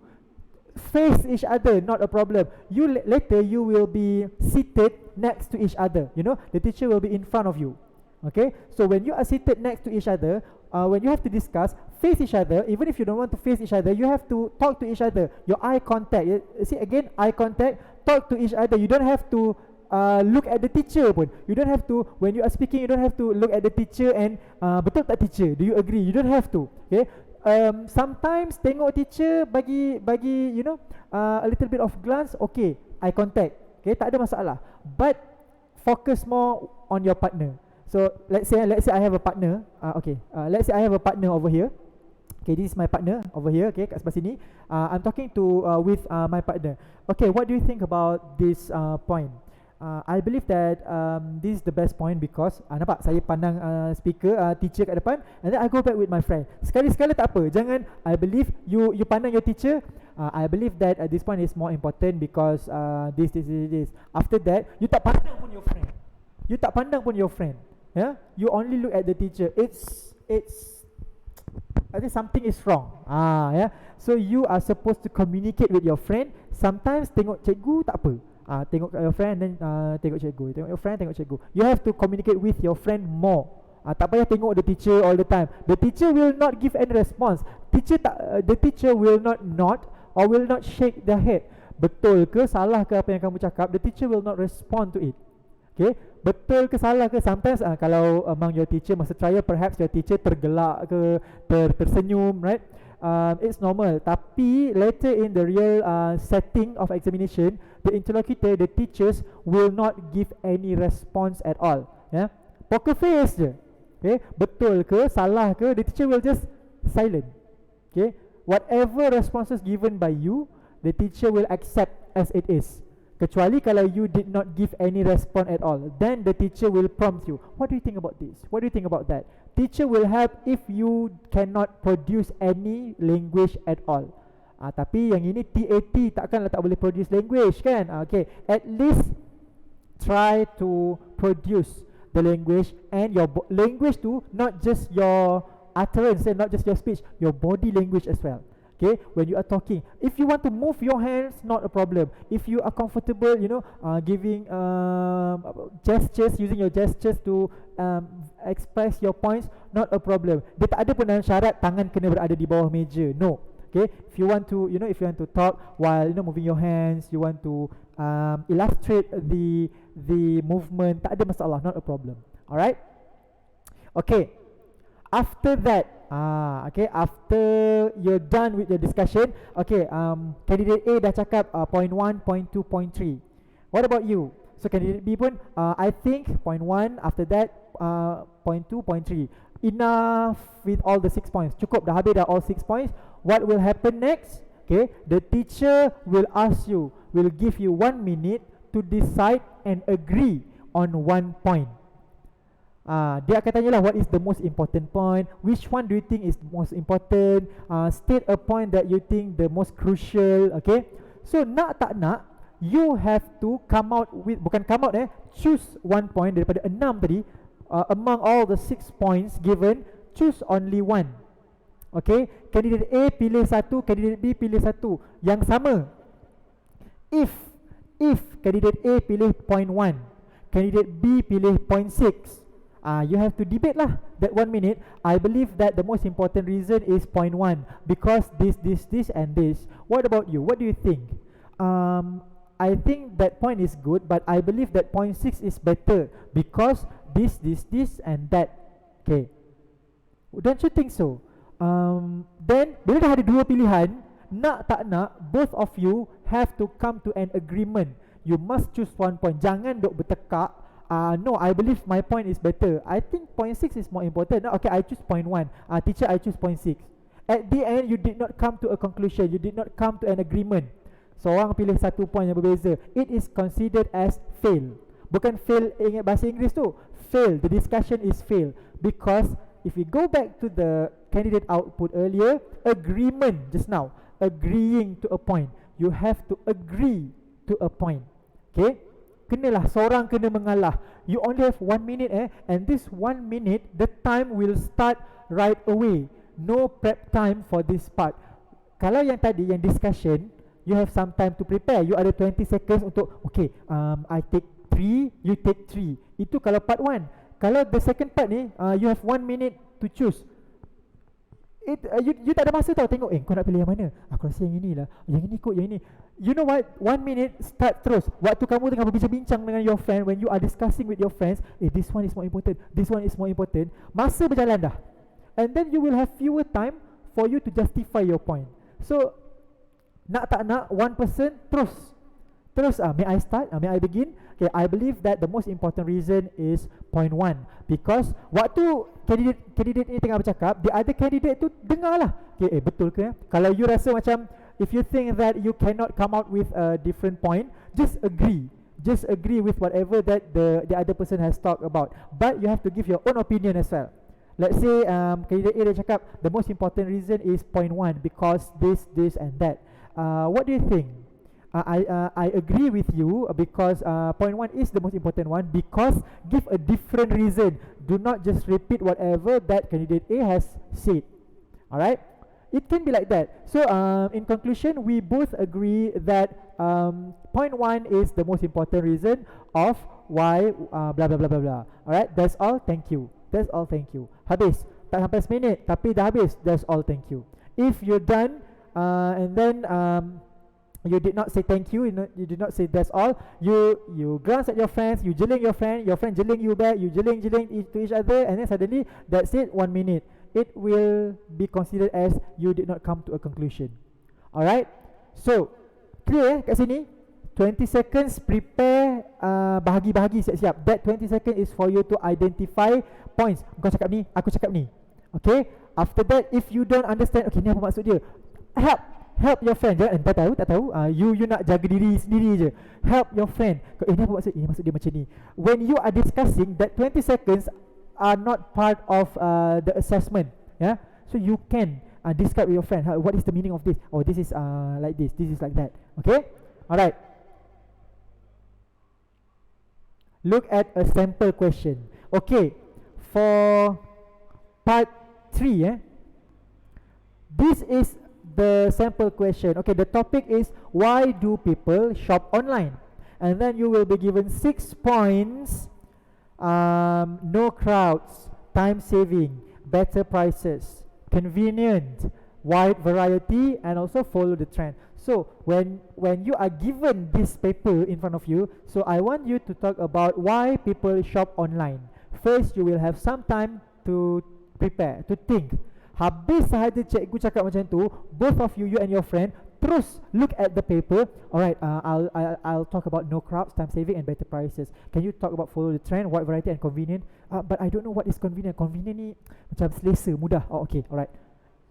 Face each other, not a problem. You later you will be seated next to each other. You know, the teacher will be in front of you. Okay, so when you are seated next to each other, when you have to discuss, face each other. Even if you don't want to face each other, you have to talk to each other. Your eye contact. See again, eye contact. Talk to each other. You don't have to look at the teacher pun. You don't have to, when you are speaking, you don't have to look at the teacher and betul tak teacher? Do you agree? You don't have to. Okay. Sometimes tengok teacher bagi you know a little bit of glance, okay, eye contact, okay, tak ada masalah. But focus more on your partner. So let's say I have a partner. Let's say I have a partner over here. Okay, this is my partner over here. Okay, kat sebelah sini. I'm talking to with my partner. Okay, what do you think about this point? I believe that this is the best point because nampak saya pandang speaker teacher kat depan, and then I go back with my friend. Sekali-sekala tak apa. Jangan I believe you pandang your teacher. I believe that this point is more important because this. After that, you tak pandang pun your friend. You tak pandang pun your friend. Yeah, you only look at the teacher. It's I think something is wrong. Yeah. So you are supposed to communicate with your friend. Sometimes tengok cikgu tak apa. Tengok your friend, then tengok cikgu. Tengok your friend, tengok cikgu. You have to communicate with your friend more. Tak payah tengok the teacher all the time. The teacher will not give any response. The teacher will not nod or will not shake their head. Betul ke, salah ke apa yang kamu cakap? The teacher will not respond to it. Okay, betul ke, salah ke? Sometimes kalau among your teacher masa trial, perhaps your teacher tergelak ke, tersenyum, right? It's normal. Tapi later in the real setting of examination, the interlocutor, the teachers will not give any response at all. Yeah, poker face je. Okay, betul ke, salah ke? The teacher will just silent. Okay, whatever responses given by you, the teacher will accept as it is. Kecuali kalau you did not give any response at all, then the teacher will prompt you. What do you think about this? What do you think about that? Teacher will help if you cannot produce any language at all. Tapi yang ini T80, takkanlah tak boleh produce language kan? Okay, at least try to produce the language, and your language too, not just your utterance and not just your speech, your body language as well. Okay, when you are talking, if you want to move your hands, not a problem. If you are comfortable, you know, giving gestures, using your gestures to express your points, not a problem. Dia tak ada pun dalam syarat tangan kena berada di bawah meja. No. Okay, if you want to, you know, if you want to talk while, you know, moving your hands, you want to illustrate the movement, tak ada masalah, not a problem. Alright. Okay. After that, after you're done with the discussion, okay, candidate A dah cakap point 1, point 2, point 3. What about you? So candidate B pun, I think point 1, after that point 2, point 3. Enough with all the 6 points. Cukup, dah habis dah all 6 points. What will happen next? Okay, the teacher will ask you, will give you 1 minute to decide and agree on 1 point. Dia akan tanyalah what is the most important point, which one do you think is the most important, state a point that you think the most crucial. Okay, so nak tak nak, you have to come out with, bukan come out choose 1 point daripada 6 tadi. Among all the 6 points given, choose only 1. Okay, candidate A pilih satu, candidate B pilih satu yang sama. If candidate A pilih point 1, candidate B pilih point 6, you have to debate lah that 1 minute. I believe that the most important reason is point 1 because this and this. What about you? What do you think? I think that point is good, but I believe that point 6 is better because this and that. Okay, don't you think so? Then bila dah ada dua pilihan, nak tak nak, both of you have to come to an agreement. You must choose one point. Jangan duk bertekak. No, I believe my point is better. I think point 6 is more important. No, okay, I choose point 1. Teacher, I choose point 6. At the end, you did not come to a conclusion. You did not come to an agreement. Seorang pilih satu point yang berbeza. It is considered as fail. Bukan fail ingat bahasa Inggeris tu. Fail. The discussion is fail. Because if we go back to the candidate output earlier, agreement just now. Agreeing to a point. You have to agree to a point. Okay? Kenalah, seorang kena mengalah. You only have 1 minute and this 1 minute, the time will start right away. No prep time for this part. Kalau yang tadi, yang discussion, you have some time to prepare. You ada 20 seconds untuk, okay, I take 3, you take 3. Itu kalau part 1. Kalau the second part ni, you have 1 minute to choose. You tak ada masa tau tengok, kau nak pilih yang mana? Aku rasa yang ini lah, yang ini kot, yang ini. You know what, 1 minute start terus. Waktu kamu tengah berbincang-bincang dengan your friend, when you are discussing with your friends, this one is more important, this one is more important. Masa berjalan dah. And then you will have fewer time for you to justify your point. So, nak tak nak, one person terus. May I start? May I begin? Okay, I believe that the most important reason is point 1. Because waktu candidate ni tengah bercakap, the other candidate tu dengar lah. Okay, betul ke? Kalau you rasa macam, if you think that you cannot come out with a different point, just agree. Just agree with whatever that the other person has talked about. But you have to give your own opinion as well. Let's say candidate A dia cakap, the most important reason is point 1 because this and that. What do you think? I agree with you because point 1 is the most important one because give a different reason. Do not just repeat whatever that candidate A has said. Alright? It can be like that. So in conclusion, we both agree that point 1 is the most important reason of why blah blah blah blah blah. Alright? That's all. Thank you. That's all. Thank you. Habis. Tak sampai seminit tapi dah habis. That's all. Thank you. If you're done and then you did not say thank you, you did not say that's all, you glance at your friends, you jeling your friend jeling you back, you jeling to each other, and then suddenly that's it, 1 minute. It will be considered as you did not come to a conclusion. Alright, so clear kat sini. 20 seconds prepare, bahagi-bahagi siap-siap. That 20 seconds is for you to identify points. Kau cakap ni, aku cakap ni. Okay, after that if you don't understand, okay ni apa maksud dia, help your friend. Jangan tak tahu. You nak jaga diri sendiri je. Help your friend. Ini apa maksud? Ini maksud dia macam ni. When you are discussing, that 20 seconds are not part of the assessment. Yeah. So you can discuss with your friend. What is the meaning of this? Oh, this is like this. This is like that. Okay. Alright. Look at a sample question. Okay. For part 3, this is the sample question. Okay, the topic is why do people shop online? And then you will be given 6 points. No crowds, time saving, better prices, convenient, wide variety, and also follow the trend. So when you are given this paper in front of you, so I want you to talk about why people shop online. First, you will have some time to prepare, to think. Habis sahaja cikgu cakap macam tu, both of you and your friend, terus look at the paper. Alright, I'll talk about no crowds, time saving, and better prices. Can you talk about follow the trend, wide variety, and convenient? But I don't know what is convenient. Convenient ni macam selesa, mudah. Oh, okay, alright.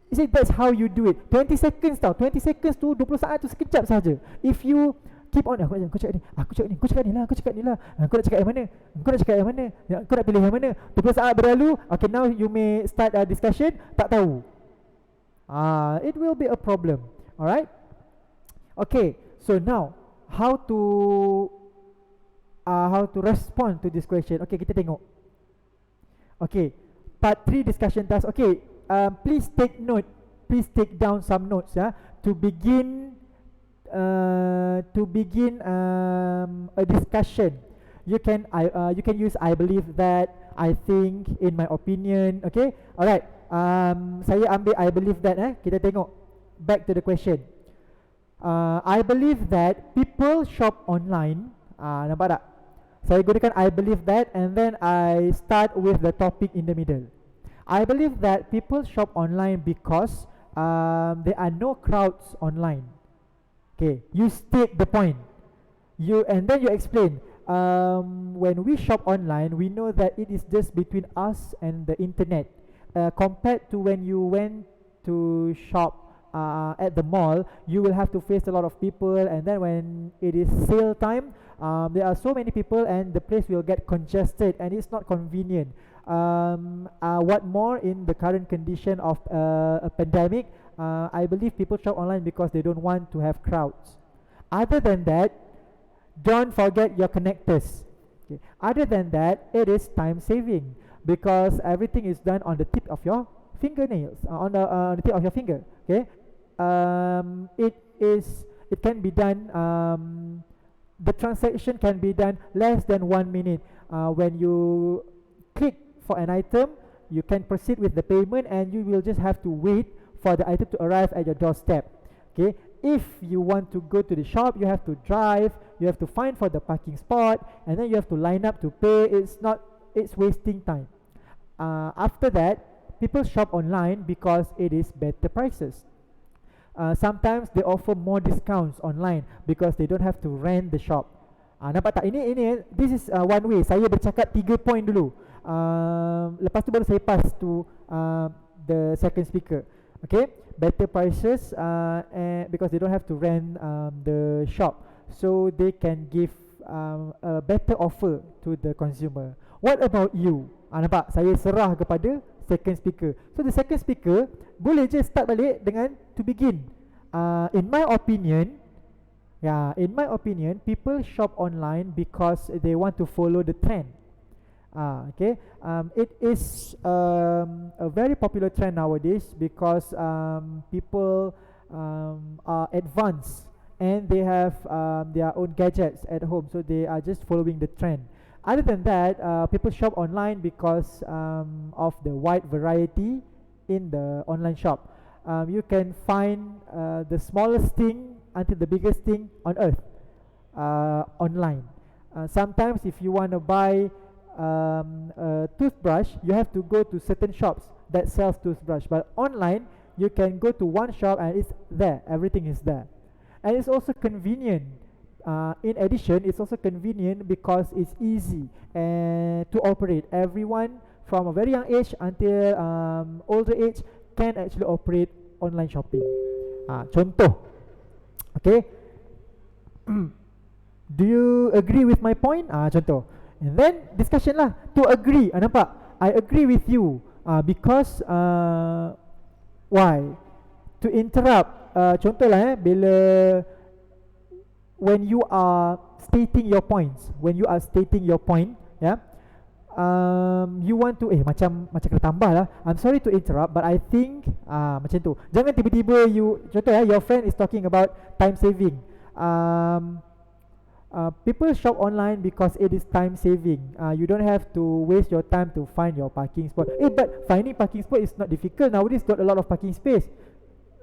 You see, that's how you do it. 20 seconds tau. 20 seconds tu, 20 saat tu sekejap saja. If you keep on, aku cakap ni, aku cakap ni lah, kau nak cakap yang mana, kau nak pilih yang mana. 20 saat berlalu, okay, now you may start a discussion, tak tahu. It will be a problem. Alright. Okay, so now how to respond to this question. Okay, kita tengok. Okay, part 3 discussion task. Okay, please take note. Please take down some notes. To begin a discussion. You can use I believe that, I think, in my opinion. Okay, alright. Saya ambil I believe that. Kita tengok back to the question. I believe that people shop online. Nampak tak? Saya gunakan I believe that and then I start with the topic in the middle. I believe that people shop online because there are no crowds online. Okay, you state the point. And then you explain. When we shop online, we know that it is just between us and the internet. Compared to when you went to shop at the mall, you will have to face a lot of people, and then when it is sale time, there are so many people and the place will get congested and it's not convenient. What more in the current condition of a pandemic, I believe people shop online because they don't want to have crowds. Other than that, don't forget your connectors. Okay. Other than that, it is time saving because everything is done on the tip of your fingernails, on the tip of your finger. Okay, it can be done. The transaction can be done less than 1 minute. When you click for an item, you can proceed with the payment, and you will just have to wait for the item to arrive at your doorstep. Okay. If you want to go to the shop, you have to drive, you have to find for the parking spot, and then you have to line up to pay. It's wasting time. After that, people shop online because it is better prices. Sometimes they offer more discounts online because they don't have to rent the shop. Nampak tak? This is one way. Saya bercakap 3 point dulu. Lepas tu baru saya pass to the second speaker. Okay, better prices because they don't have to rent the shop, so they can give a better offer to the consumer. What about you? Nampak? Saya serah kepada second speaker. So the second speaker boleh je start balik dengan to begin. In my opinion, people shop online because they want to follow the trend. Okay, it is a very popular trend nowadays because people are advanced and they have their own gadgets at home, so they are just following the trend. Other than that, people shop online because of the wide variety in the online shop. You can find the smallest thing until the biggest thing on earth online. Sometimes if you want to buy a toothbrush, you have to go to certain shops that sells toothbrush, but online you can go to one shop and it's there, everything is there. And it's also convenient. In addition, it's also convenient because it's easy to operate. Everyone from a very young age until older age can actually operate online shopping. Contoh, okay. Do you agree with my point? Contoh. And then discussion lah. To agree, nampak? I agree with you because why? To interrupt. Contoh lah bila when you are stating your points, yeah, you want to macam kena tambah lah. I'm sorry to interrupt, but I think macam tu. Jangan tiba-tiba you, contoh your friend is talking about time saving. People shop online because it is time saving. You don't have to waste your time to find your parking spot. But finding parking spot is not difficult. Nowadays got a lot of parking space.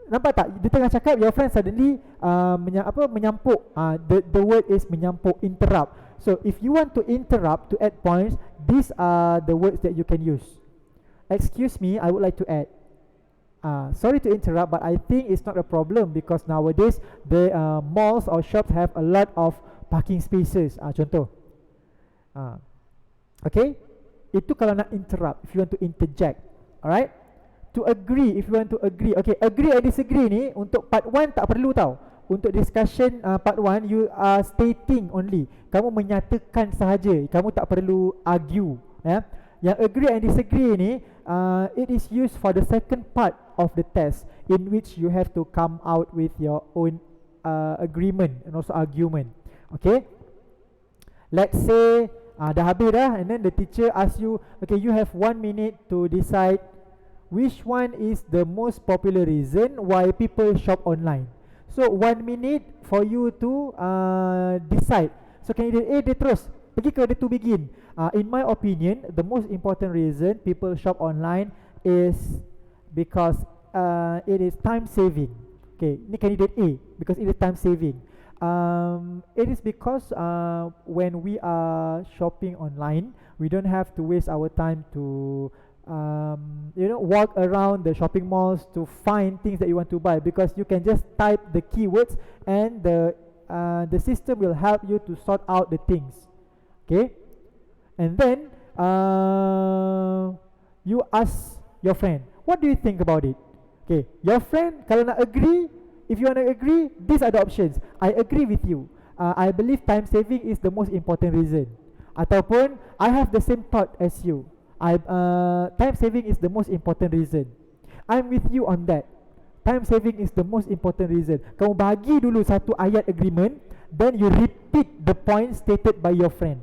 Nampak tak? Dia tengah cakap, your friend suddenly menyampuk. The word is menyampuk, interrupt. So if you want to interrupt to add points, these are the words that you can use. Excuse me, I would like to add. Sorry to interrupt, but I think it's not a problem because nowadays the malls or shops have a lot of parking spaces. Contoh. Okay, itu kalau nak interrupt, if you want to interject. Alright. To agree, if you want to agree. Okay, agree and disagree ni untuk part 1 tak perlu tau. Untuk discussion part 1, you are stating only. Kamu menyatakan sahaja, kamu tak perlu argue. Yang agree and disagree ni, it is used for the second part of the test, in which you have to come out with your own agreement and also argument. Okay, let's say dah habis dah, and then the teacher ask you, okay, you have 1 minute to decide which one is the most popular reason why people shop online. So 1 minute for you to decide. So candidate A dia terus pergi ke the to begin. In my opinion, the most important reason people shop online is because it is time saving. Okay, ni candidate A, because it is time saving. It is because when we are shopping online, we don't have to waste our time to walk around the shopping malls to find things that you want to buy, because you can just type the keywords and the system will help you to sort out the things. Okay, and then you ask your friend, what do you think about it? Okay, your friend kalau nak agree, if you want to agree, these are the options. I agree with you. I believe time saving is the most important reason. Ataupun I have the same thought as you. Time saving is the most important reason. I'm with you on that. Time saving is the most important reason. Kamu bagi dulu satu ayat agreement, then you repeat the point stated by your friend.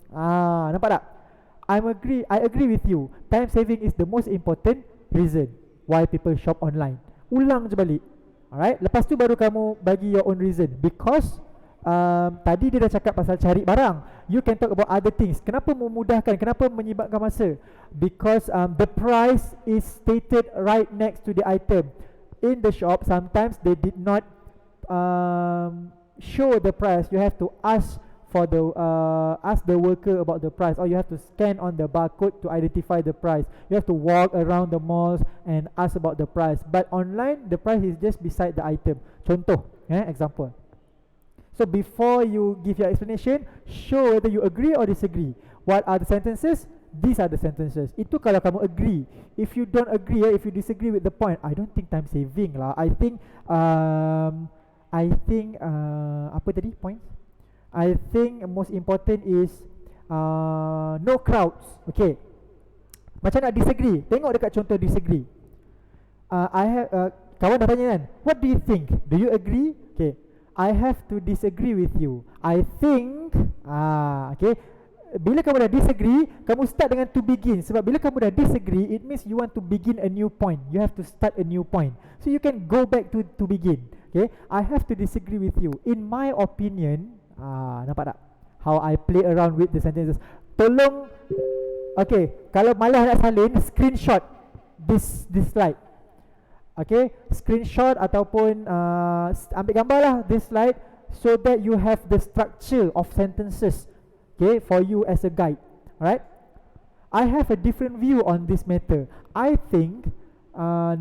Nampak tak? I agree with you. Time saving is the most important reason why people shop online. Ulang je balik. Alright, lepas tu baru kamu bagi your own reason. Because tadi dia dah cakap pasal cari barang. You can talk about other things. Kenapa memudahkan? Kenapa menyibakkan masa? Because the price is stated right next to the item. In the shop, sometimes they did not show the price. You have to ask the worker about the price, or you have to scan on the barcode to identify the price. You have to walk around the malls and ask about the price. But online, the price is just beside the item. Contoh, example. So before you give your explanation, show whether you agree or disagree. What are the sentences? These are the sentences. Itu kalau kamu agree. If you don't agree, if you disagree with the point, I don't think time saving lah. I think apa tadi point? I think most important is no crowds. Okay, macam nak disagree? Tengok dekat contoh disagree. Kawan dah tanya kan, what do you think? Do you agree? Okay, I have to disagree with you. I think okay, bila kamu dah disagree, kamu start dengan to begin. Sebab bila kamu dah disagree, it means you want to begin a new point. You have to start a new point. So you can go back to begin. Okay, I have to disagree with you. In my opinion, nampak tak how I play around with the sentences? Tolong, okay, kalau malas nak salin, screenshot this slide. Okay, screenshot ataupun ambil gambar lah this slide, so that you have the structure of sentences, okay, for you as a guide. Alright, I have a different view on this matter. I think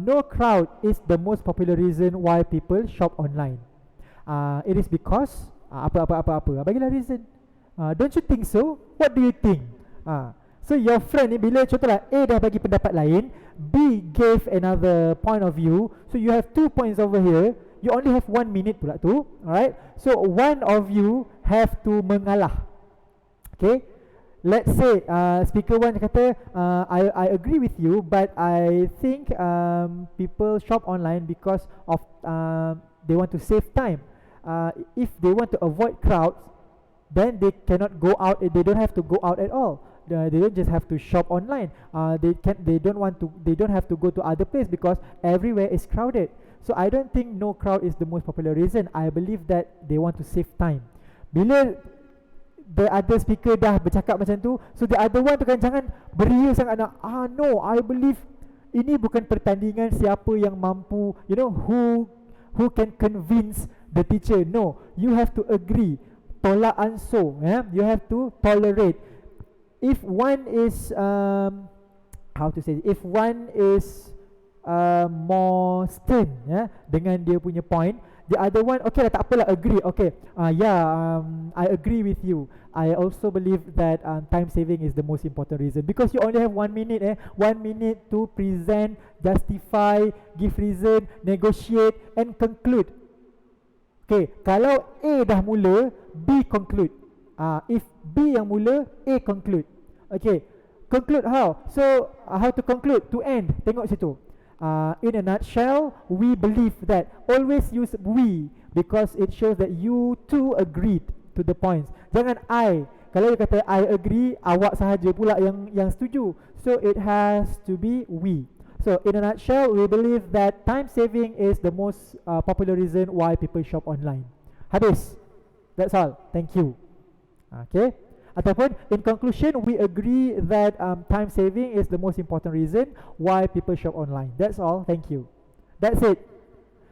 no crowd is the most popular reason why people shop online. It is because apa, bagilah reason. Don't you think so? What do you think? So your friend ni, bila contohlah A dah bagi pendapat lain, B gave another point of view, so you have 2 points over here. You only have 1 minute pula tu. Alright, so one of you have to mengalah. Okay, let's say speaker 1 kata, I agree with you, but I think people shop online because of they want to save time. If they want to avoid crowds, then they cannot go out. They don't have to go out at all. They don't just have to shop online. They don't have to go to other place because everywhere is crowded. So I don't think no crowd is the most popular reason. I believe that they want to save time. Bila the other speaker dah bercakap macam tu, so the other one tu kan jangan beria sangat nak, no, I believe ini bukan pertandingan siapa yang mampu, who can convince the teacher. No, you have to agree. Tolak ansur, you have to tolerate. If one is if one is more stern dengan dia punya point, the other one, okay lah, tak apalah, agree. Okay, I agree with you. I also believe that time saving is the most important reason, because you only have 1 minute 1 minute to present, justify, give reason, negotiate and conclude. Okay, kalau A dah mula, B conclude. If B yang mula, A conclude. Okay, conclude how? So how to conclude? To end. Tengok situ. In a nutshell, we believe that. Always use we, because it shows that you two agreed to the points. Jangan I. Kalau you kata I agree, awak sahaja pula yang setuju. So it has to be we. So in a nutshell, we believe that time saving is the most popular reason why people shop online. Habis. That's all. Thank you. Okay. Ataupun in conclusion, we agree that time saving is the most important reason why people shop online. That's all. Thank you. That's it.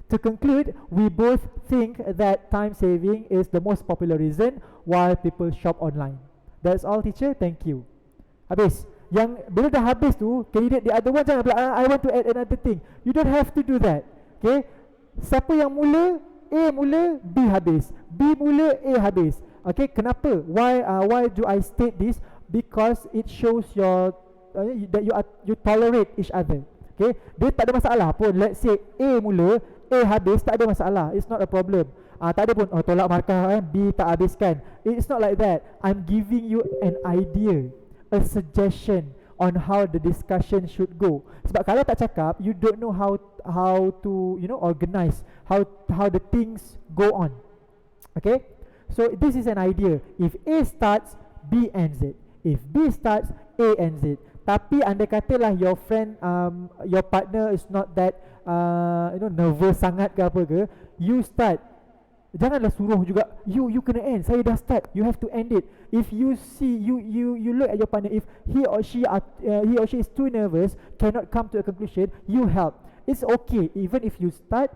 To conclude, we both think that time saving is the most popular reason why people shop online. That's all, teacher. Thank you. Habis. Yang bila dah habis tu, candidate the other one jangan pula I want to add another thing. You don't have to do that. Okay. Siapa yang mula, A mula, B habis. B mula, A habis. Okay, kenapa? Why do I state this? Because it shows your that you tolerate each other. Okay, dia tak ada masalah pun. Let's say A mula, A habis, tak ada masalah. It's not a problem. Tak ada pun tolak markah B tak habiskan. It's not like that. I'm giving you an idea, a suggestion on how the discussion should go. Sebab kalau tak cakap, you don't know how to organize how the things go on. Okay, so this is an idea. If A starts, B ends it. If B starts, A ends it. Tapi andai katalah your friend, your partner is not that nervous sangat ke apa ke, you start. Janganlah suruh juga you kena end. Saya dah start, you have to end it. If you see you look at your partner, if he or she is too nervous, cannot come to a conclusion, you help. It's okay even if you start,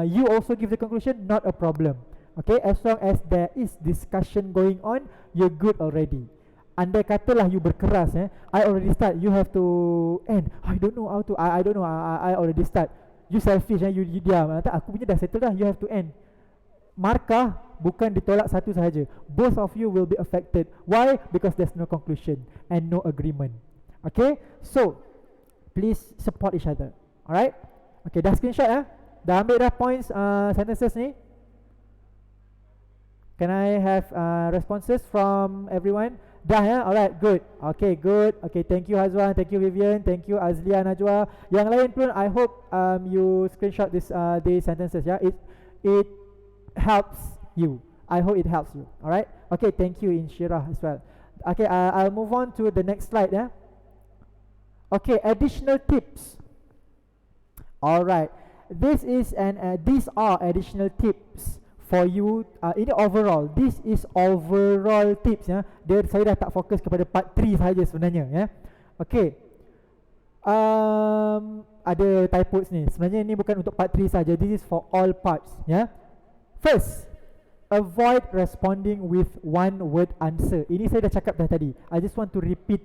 you also give the conclusion, not a problem. Okay, as long as there is discussion going on, you're good already. Andai katalah you berkeras, I already start, you have to end. I don't know how to. I don't know. I already start. You selfish, you diam. Aku punya dah settle dah. You have to end. Markah bukan ditolak satu sahaja. Both of you will be affected. Why? Because there's no conclusion and no agreement. Okay, so please support each other. Alright. Okay, dah screenshot dah ambil dah points sentences ni. Can I have responses from everyone? Dah alright, good. Okay, good. Okay, thank you Hazwan, thank you Vivian, thank you Azlia, Najwa. Yang lain pun, I hope you screenshot these sentences. It helps you. I hope it helps you. Alright. Okay, thank you Inshirah as well. Okay, I'll move on to the next slide. Okay, additional tips. Alright, these are additional tips for you. Ini overall. This is overall tips. Saya dah tak fokus kepada part 3 sahaja sebenarnya. Okay. Ada typos ni. Sebenarnya ini bukan untuk part 3 sahaja. This is for all parts. First, avoid responding with one word answer. Ini saya dah cakap dah tadi. I just want to repeat.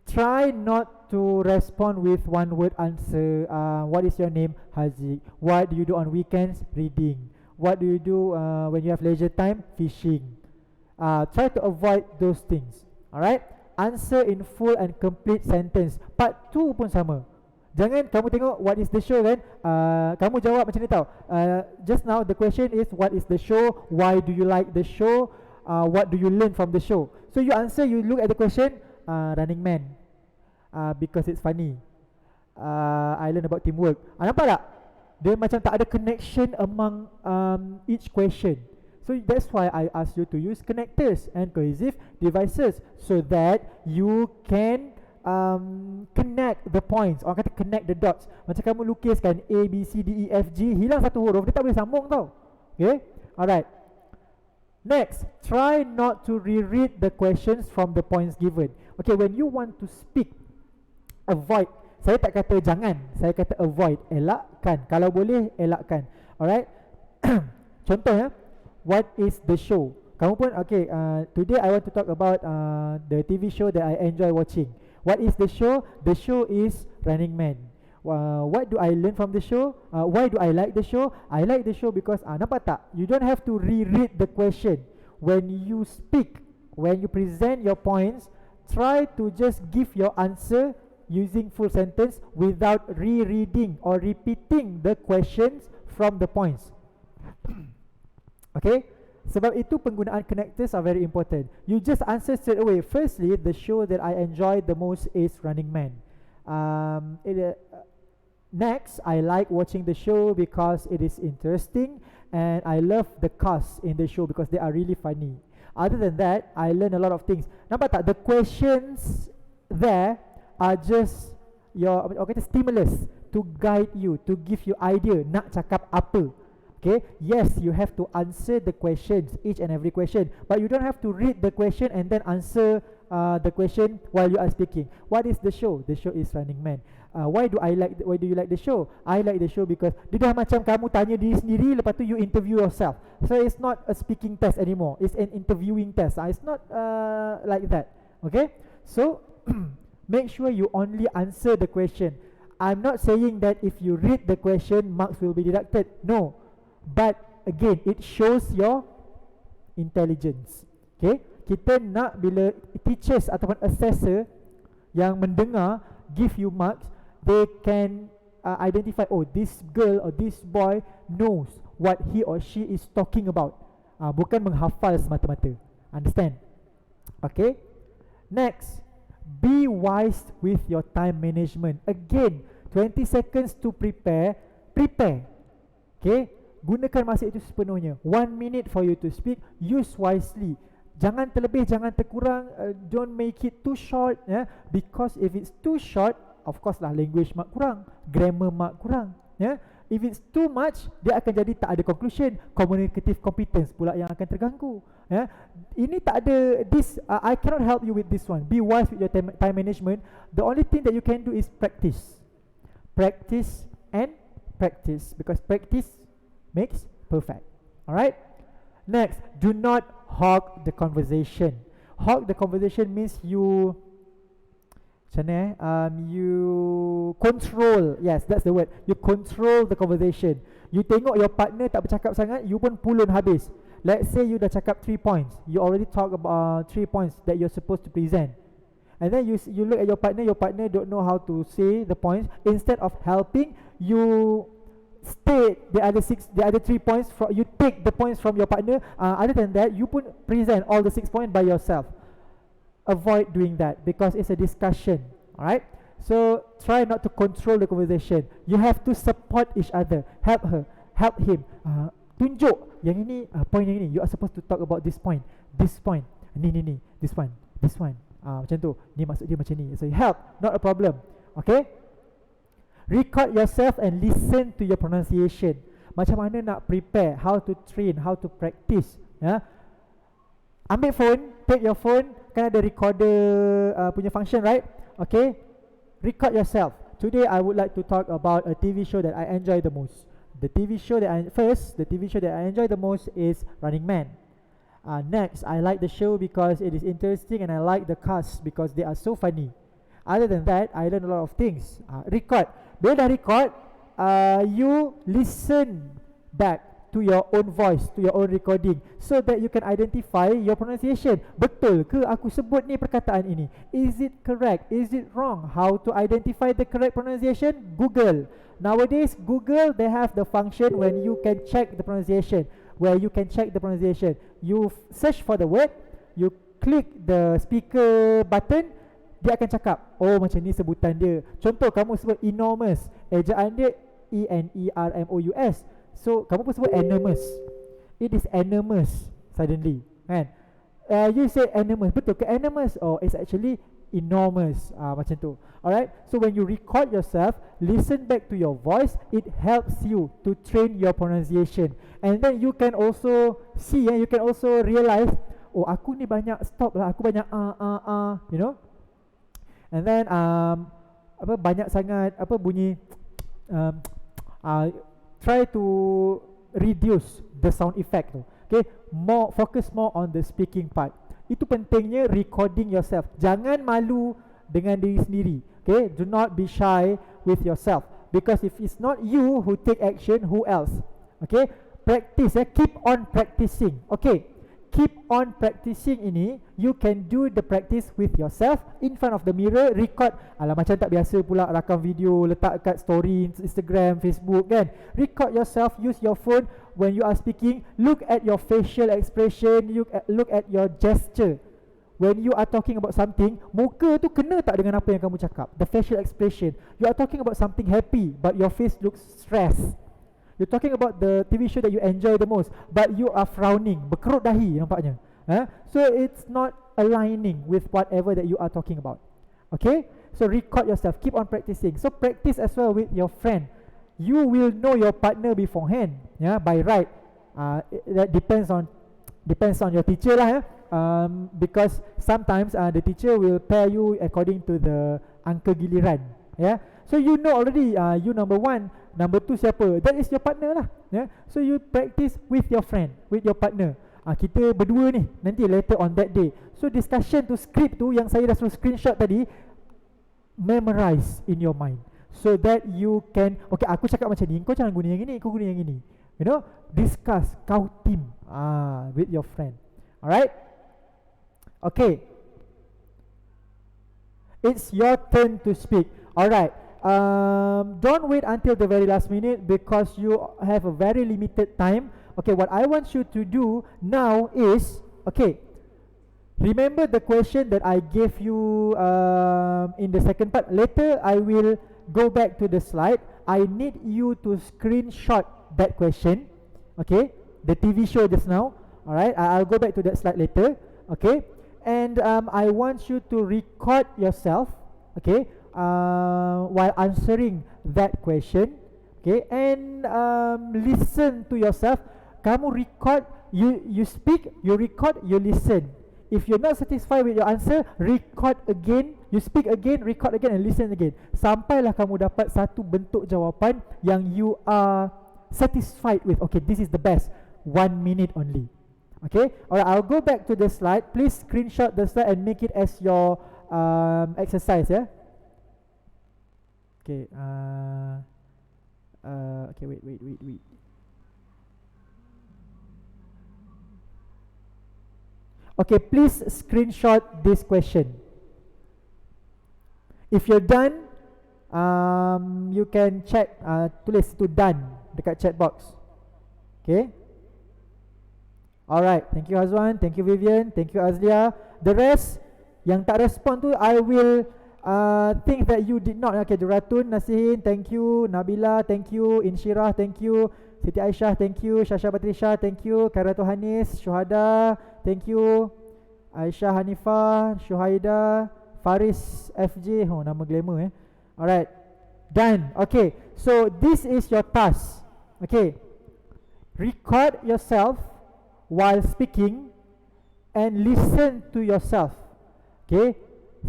Try not to respond with one word answer. What is your name? Haziq. What do you do on weekends? Reading. What do you do when you have leisure time? Fishing. Try to avoid those things. Alright. Answer in full and complete sentence. Part 2 pun sama. Jangan kamu tengok what is the show kan, kamu jawab macam ni tau. Just now the question is what is the show, why do you like the show, what do you learn from the show. So you answer, you look at the question, Running Man, because it's funny, I learn about teamwork. Nampak tak? Dia macam tak ada connection among each question. So that's why I ask you to use connectors and cohesive devices so that you can connect the points. Orang kata connect the dots. Macam kamu lukiskan A, B, C, D, E, F, G, hilang satu huruf, dia tak boleh sambung tau. Okay, alright. Next, try not to reread the questions from the points given. Okay, when you want to speak, avoid. Saya tak kata jangan, saya kata avoid, elakkan. Kalau boleh, elakkan. Alright. Contoh what is the show? Kamu pun, okay, today I want to talk about the TV show that I enjoy watching. What is the show? The show is Running Man. What do I learn from the show? Why do I like the show? I like the show because nampak tak? You don't have to reread the question. When you speak, when you present your points, try to just give your answer using full sentence without rereading or repeating the questions from the points. Okay? Sebab itu penggunaan connectors are very important. You just answer straight away. Firstly, the show that I enjoy the most is Running Man. Next, I like watching the show because it is interesting and I love the cast in the show because they are really funny. Other than that, I learn a lot of things. Nampak tak? The questions there are just your stimulus to guide you, to give you idea nak cakap apa. Okay, yes, you have to answer the questions, each and every question, but you don't have to read the question and then answer the question while you are speaking. What is the show? The show is Running Man. Why do you like the show? I like the show because dia dah macam kamu tanya diri sendiri, lepas tu you interview yourself. So it's not a speaking test anymore, it's an interviewing test. It's not like that. Okay, so make sure you only answer the question. I'm not saying that if you read the question, marks will be deducted. No, but again, it shows your intelligence. Okay, kita nak bila teachers ataupun assessor yang mendengar give you marks, they can identify, oh, this girl or this boy knows what he or she is talking about. Bukan menghafal semata-mata. Understand? Okay. Next, be wise with your time management. Again, 20 seconds to prepare. Okay, gunakan masa itu sepenuhnya. 1 minute for you to speak. Use wisely. Jangan terlebih, jangan terkurang. Don't make it too short, because if it's too short, of course lah, language mark kurang, grammar mark kurang. If it's too much, dia akan jadi tak ada conclusion. Communicative competence pula yang akan terganggu. Ini tak ada this. I cannot help you with this one. Be wise with your time management. The only thing that you can do is practice. Practice and practice, because practice makes perfect. Alright. Next, do not hog the conversation. Hog the conversation means you you control. Yes, that's the word. You control the conversation. You tengok your partner tak bercakap sangat, you pun pulun habis. Let's say you dah cakap 3 points. You already talk about 3 points that you're supposed to present. And then you look at your partner don't know how to say the points. Instead of helping, you state the other 3 points. You take the points from your partner. Other than that, you pun present all the 6 points by yourself. Avoid doing that because it's a discussion. Alright, so try not to control the conversation. You have to support each other. Help her, help him. Tunjuk yang ini, point yang ini. You are supposed to talk about this point, this one. Macam tu. Ni maksud dia macam ni. So help, not a problem. Okay. Record yourself and listen to your pronunciation. Macam mana nak prepare, how to train, how to practice. Ambil phone, take your phone. Kan ada recorder punya function, right? Okay. Record yourself. Today I would like to talk about a TV show that I enjoy the most. The TV show that I enjoy the most is Running Man. Next, I like the show because it is interesting, and I like the cast because they are so funny. Other than that, I learn a lot of things. Record. Bila dah record, you listen back to your own voice, to your own recording, so that you can identify your pronunciation. Betul ke aku sebut ni perkataan ini? Is it correct? Is it wrong? How to identify the correct pronunciation? Google. Nowadays, Google, they have the function when you can check the pronunciation. You search for the word, you click the speaker button, dia akan cakap, oh macam ni sebutan dia. Contoh, kamu sebut enormous, ejaan dia E-N-E-R-M-O-U-S. So kamu pun sebut enormous. It is enormous suddenly, kan? You say enormous, betul ke enormous? Oh, it's actually enormous. Macam tu. Alright, so when you record yourself, listen back to your voice. It helps you to train your pronunciation. And then you can also see, you can also realize, oh aku ni banyak stop lah, aku banyak you know. And then banyak sangat bunyi try to reduce the sound effect tu. Okay, focus more on the speaking part. Itu pentingnya recording yourself. Jangan malu dengan diri sendiri. Okay, do not be shy with yourself, because if it's not you who take action, who else? Okay, practice. Keep on practicing. Okay, keep on practicing ini. You can do the practice with yourself in front of the mirror. Record. Alah, macam tak biasa pula rakam video, letak kat story Instagram, Facebook, kan? Record yourself. Use your phone when you are speaking. Look at your facial expression. Look at your gesture. When you are talking about something, muka tu kena tak dengan apa yang kamu cakap? The facial expression. You are talking about something happy, but your face looks stressed. You're talking about the TV show that you enjoy the most, but you are frowning, berkerut dahi nampaknya. So it's not aligning with whatever that you are talking about. Okay, So record yourself, keep on practicing. So practice as well with your friend. You will know your partner beforehand, yeah, by right. That depends on your teacher lah, because sometimes the teacher will pair you according to the angka giliran, yeah. So you know already, you number 1, number 2 siapa, that is your partner lah, yeah. So you practice with your friend, with your partner. Kita berdua ni nanti later on that day. So discussion tu, script tu yang saya dah suruh screenshot tadi, memorize in your mind, so that you can, okay, aku cakap macam ni, kau jangan guna yang ini, kau guna yang ini, you know, discuss, kau team with your friend. Alright, okay, it's your turn to speak. Alright, don't wait until the very last minute because you have a very limited time. Okay, what I want you to do now is, okay, remember the question that I gave you in the second part. Later I will go back to the slide. I need you to screenshot that question, okay, the TV show just now. Alright, I'll go back to that slide later, okay. And I want you to record yourself, okay, while answering that question, okay. And listen to yourself. Kamu record, you speak, you record, you listen. If you're not satisfied with your answer, record again, you speak again, record again and listen again. Sampailah kamu dapat satu bentuk jawapan yang you are satisfied with. Okay, this is the best. 1 minute only. Okay, alright, I'll go back to the slide. Please screenshot the slide and make it as your exercise, yeah. Okay, okay, wait. Okay, please screenshot this question. If you're done, you can check, tulis tu done dekat chat box. Okay. Alright, thank you Hazwan, thank you Vivian, thank you Azlia. The rest yang tak respond tu, I will think that you did not. Okay, Duratun, Nasihin, thank you. Nabila, thank you. Inshirah, thank you. Siti Aisyah, thank you. Shasha Batrisha, thank you. Kairatul Hanis, Syuhada, thank you. Aisyah Hanifah, Syuhaida, Faris FJ, oh nama glamour Alright, done. Okay, so this is your task. Okay, record yourself while speaking and listen to yourself. Okay,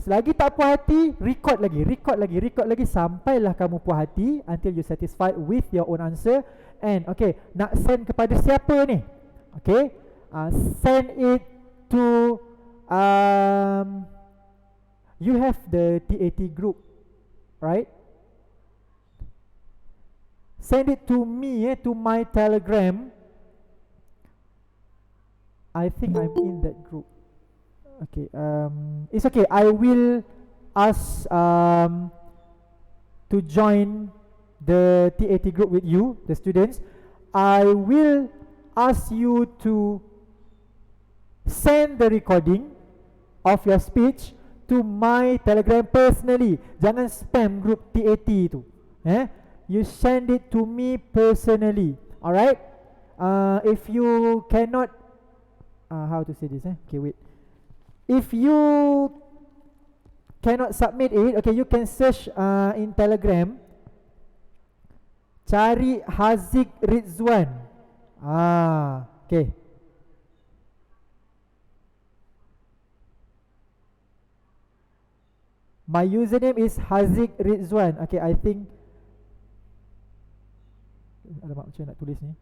selagi tak puas hati, record lagi sampailah kamu puas hati, until you satisfied with your own answer. And okay, nak send kepada siapa ni? Okay, send it to you have the T80 group, right? Send it to me, to my Telegram. I think I'm in that group. Okay, it's okay. I will ask to join the T80 group with you, the students. I will ask you to send the recording of your speech to my Telegram personally. Jangan spam group T80 tu. You send it to me personally. Alright? If you cannot, how to say this? Okay, wait. If you cannot submit it, okay, you can search in Telegram. Cari Haziq Rizwan. Okay. My username is Haziq Rizwan. Okay, I think. Alamak, macam nak tulis ni.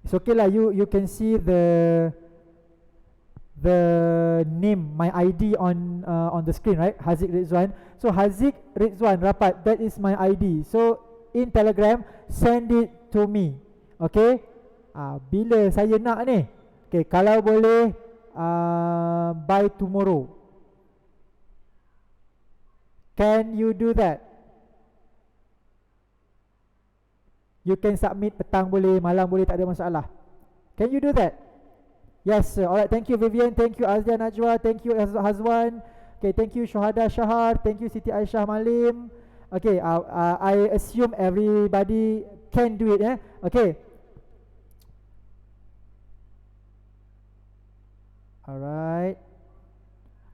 It's okay lah. You can see the name, my ID on the screen, right? Haziq Rizwan. So Haziq Rizwan rapat. That is my ID. So in Telegram, send it to me. Okay? Bila saya nak ni? Okay, kalau boleh by tomorrow. Can you do that? You can submit petang boleh, malam boleh, tak ada masalah. Can you do that? Yes sir. Alright, thank you Vivian, thank you Azlia Najwa, thank you Hazwan. Okay, thank you Syuhada Shahar, thank you Siti Aisyah Malim. Okay, I assume everybody can do it. Okay. Alright.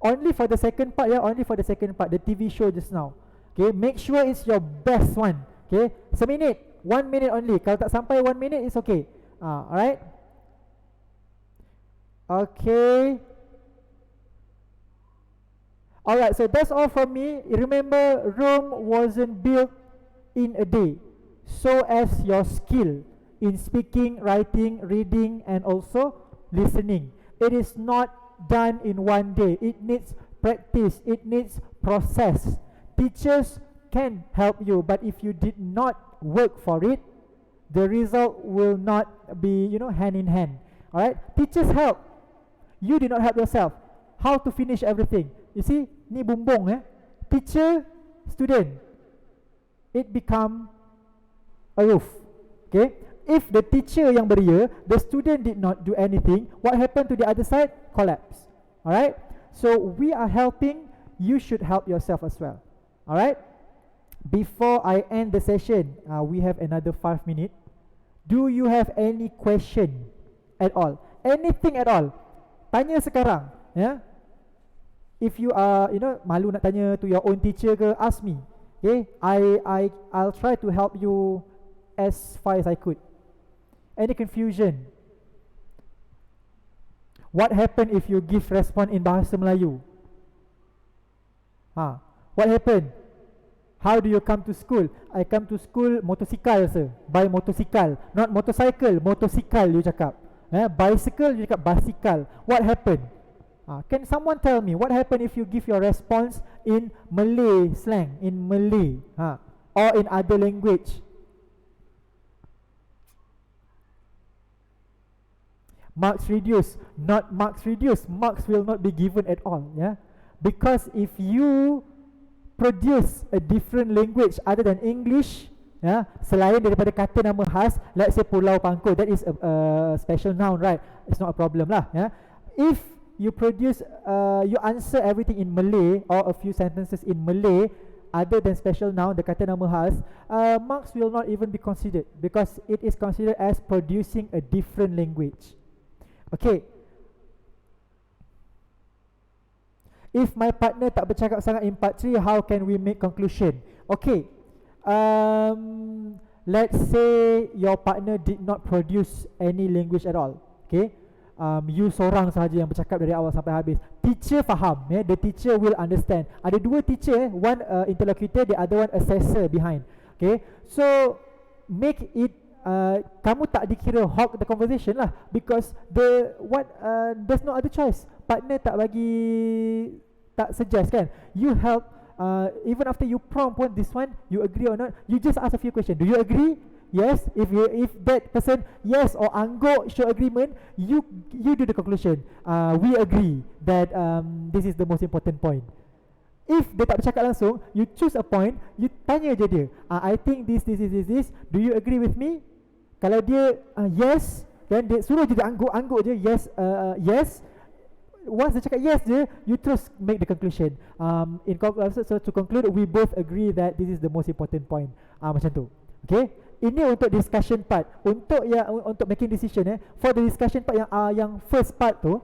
Only for the second part, yeah, only for the second part, the TV show just now. Okay, make sure it's your best one. Okay, seminit, 1 minute only. Kalau tak sampai 1 minute, it's okay. Alright. Okay. Alright, so that's all from me. Remember, Rome wasn't built in a day. So as your skill in speaking, writing, reading, and also listening. It is not done in one day. It needs practice. It needs process. Teachers can help you, but if you did not work for it, the result will not be, hand in hand. Alright? Teachers help. You did not help yourself. How to finish everything? You see, ni bumbung Teacher, student. It become a roof. Okay? If the teacher yang beria, the student did not do anything, what happened to the other side? Collapse. Alright? So we are helping, you should help yourself as well. Alright? Before I end the session, we have another 5 minutes. Do you have any question at all? Anything at all? Tanya sekarang. Yeah? If you are, malu nak tanya to your own teacher ke, ask me. Okay? I'll try to help you as far as I could. Any confusion? What happen if you give response in Bahasa Melayu? What happened? How do you come to school? I come to school motosikal, sir. By motosikal. Not motorcycle, motosikal you cakap. Bicycle, you cakap basikal. What happened? Can someone tell me what happened if you give your response in Malay slang, in Malay, or in other language? Marks reduce, not marks reduce. Marks will not be given at all, because if you produce a different language other than English, selain daripada kata nama khas, let's say Pulau Pangkor, that is a special noun, right? It's not a problem lah. If you produce, you answer everything in Malay or a few sentences in Malay other than special noun, the kata nama khas, marks will not even be considered because it is considered as producing a different language. Okay. If my partner tak bercakap sangat in part 3, how can we make conclusion? Okay. Let's say your partner did not produce any language at all. Okay. You seorang sahaja yang bercakap dari awal sampai habis. Teacher faham, the teacher will understand. Ada dua teacher, one interlocutor, the other one assessor behind. Okay. So make it kamu tak dikira hog the conversation lah, because there's no other choice. Partner tak suggest kan. You help, even after you prompt what this one, you agree or not, you just ask a few questions. Do you agree? Yes. If that person yes or angguk show agreement, you do the conclusion. We agree that this is the most important point. If dia tak bercakap langsung, you choose a point, you tanya je dia, I think this. Do you agree with me? Kalau dia yes, then dia suruh je dia angguk je yes, yes. Once dia cakap yes je, you terus make the conclusion. So to conclude, we both agree that this is the most important point. Macam tu. Okay? Ini untuk discussion part. Untuk making decision, for the discussion part yang first part tu,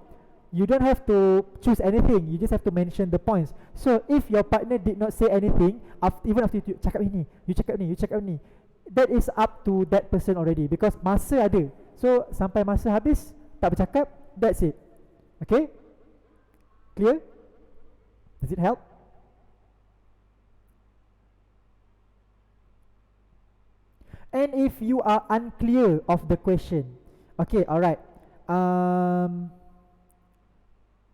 you don't have to choose anything. You just have to mention the points. So if your partner did not say anything, even after you cakap ini, you cakap ni, that is up to that person already, because masa ada. So sampai masa habis tak bercakap, that's it. Okay? Clear? Does it help? And if you are unclear of the question, okay, alright.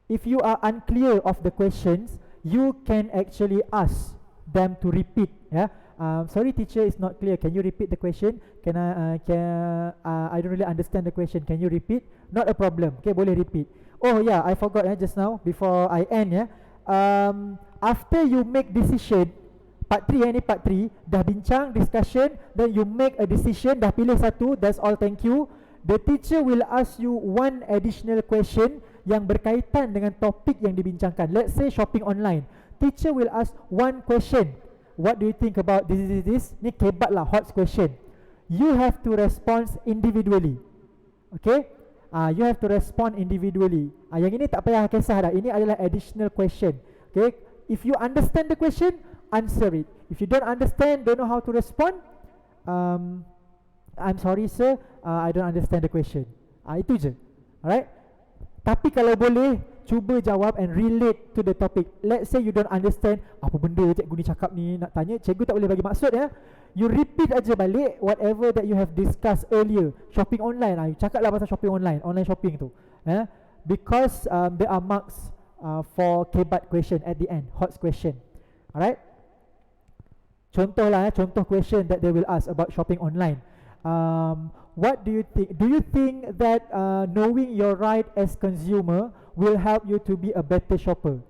If you are unclear of the questions, you can actually ask them to repeat. Sorry teacher, it's not clear. Can you repeat the question? I don't really understand the question. Can you repeat? Not a problem. Okay, boleh repeat. Oh yeah, I forgot just now before I end. After you make decision, part 3 part 3, dah bincang, discussion, then you make a decision, dah pilih satu, that's all, thank you. The teacher will ask you one additional question yang berkaitan dengan topik yang dibincangkan. Let's say shopping online. Teacher will ask one question. What do you think about this? Ni kebat lah, hot question. You have to respond individually. Okay? You have to respond individually. Yang ini tak payah kisah dah. Ini adalah additional question. Okay, if you understand the question, answer it. If you don't understand, don't know how to respond, I'm sorry sir, I don't understand the question. Itu je. Alright. Tapi kalau boleh, cuba jawab and relate to the topic. Let's say you don't understand apa benda cikgu ni cakap ni, nak tanya, cikgu tak boleh bagi maksud ya. You repeat aja balik whatever that you have discussed earlier. Shopping online, you cakap lah pasal shopping online, online shopping tu. Because there are marks for kebat question at the end, hot question. Alright. Contoh lah, contoh question that they will ask about shopping online. What do you think? Do you think that knowing your right as consumer will help you to be a better shopper?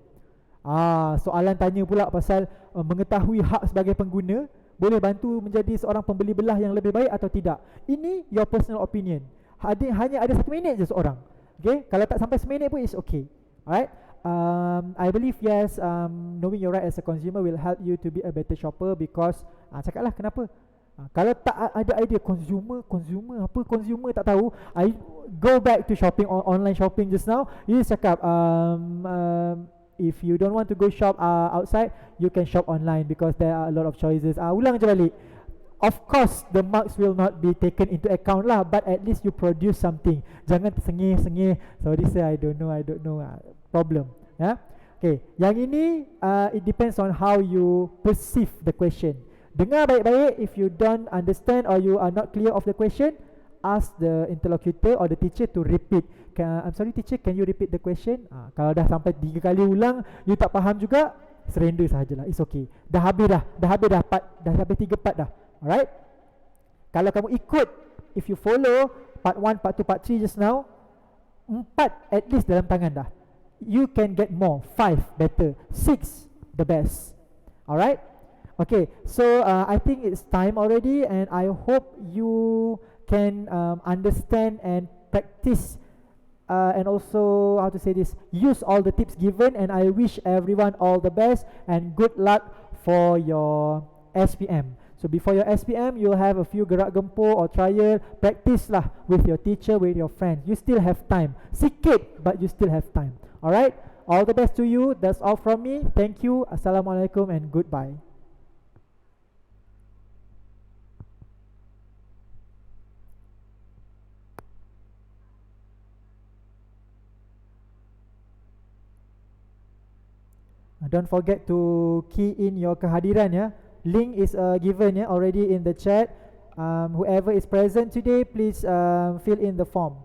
Soalan tanya pula pasal mengetahui hak sebagai pengguna boleh bantu menjadi seorang pembeli belah yang lebih baik atau tidak. Ini your personal opinion. Hanya ada 1 minit je seorang. Okay, kalau tak sampai 1 minit pun is okay. Alright. I believe yes, knowing your right as a consumer will help you to be a better shopper because cakaplah kenapa. Kalau tak ada idea consumer apa consumer tak tahu, I go back to shopping online shopping just now. You cakap if you don't want to go shop outside, you can shop online because there are a lot of choices. Ulang je balik. Of course the marks will not be taken into account lah, but at least you produce something. Jangan sengih-sengih, sorry sir, I don't know. Problem. Okay, yang ini it depends on how you perceive the question. Dengar baik-baik. If you don't understand or you are not clear of the question, ask the interlocutor or the teacher to repeat. I'm sorry teacher, can you repeat the question? Kalau dah sampai 3 kali ulang, you tak faham juga, surrender sahajalah, it's okay. Dah habis dah sampai 3 part dah. Alright. Kalau kamu ikut, if you follow part 1, part 2, part 3 just now, 4 at least dalam tangan dah. You can get more, 5 better, 6 the best. Alright. Okay, so I think it's time already, and I hope you can understand and practice and also, how to say this, use all the tips given, and I wish everyone all the best and good luck for your SPM. So before your SPM, you'll have a few gerak gempur or trial, practice lah with your teacher, with your friends. You still have time, sikit but you still have time. Alright, all the best to you. That's all from me. Thank you. Assalamualaikum and goodbye. Don't forget to key in your kehadiran ya. Link is given already in the chat. Whoever is present today, please fill in the form.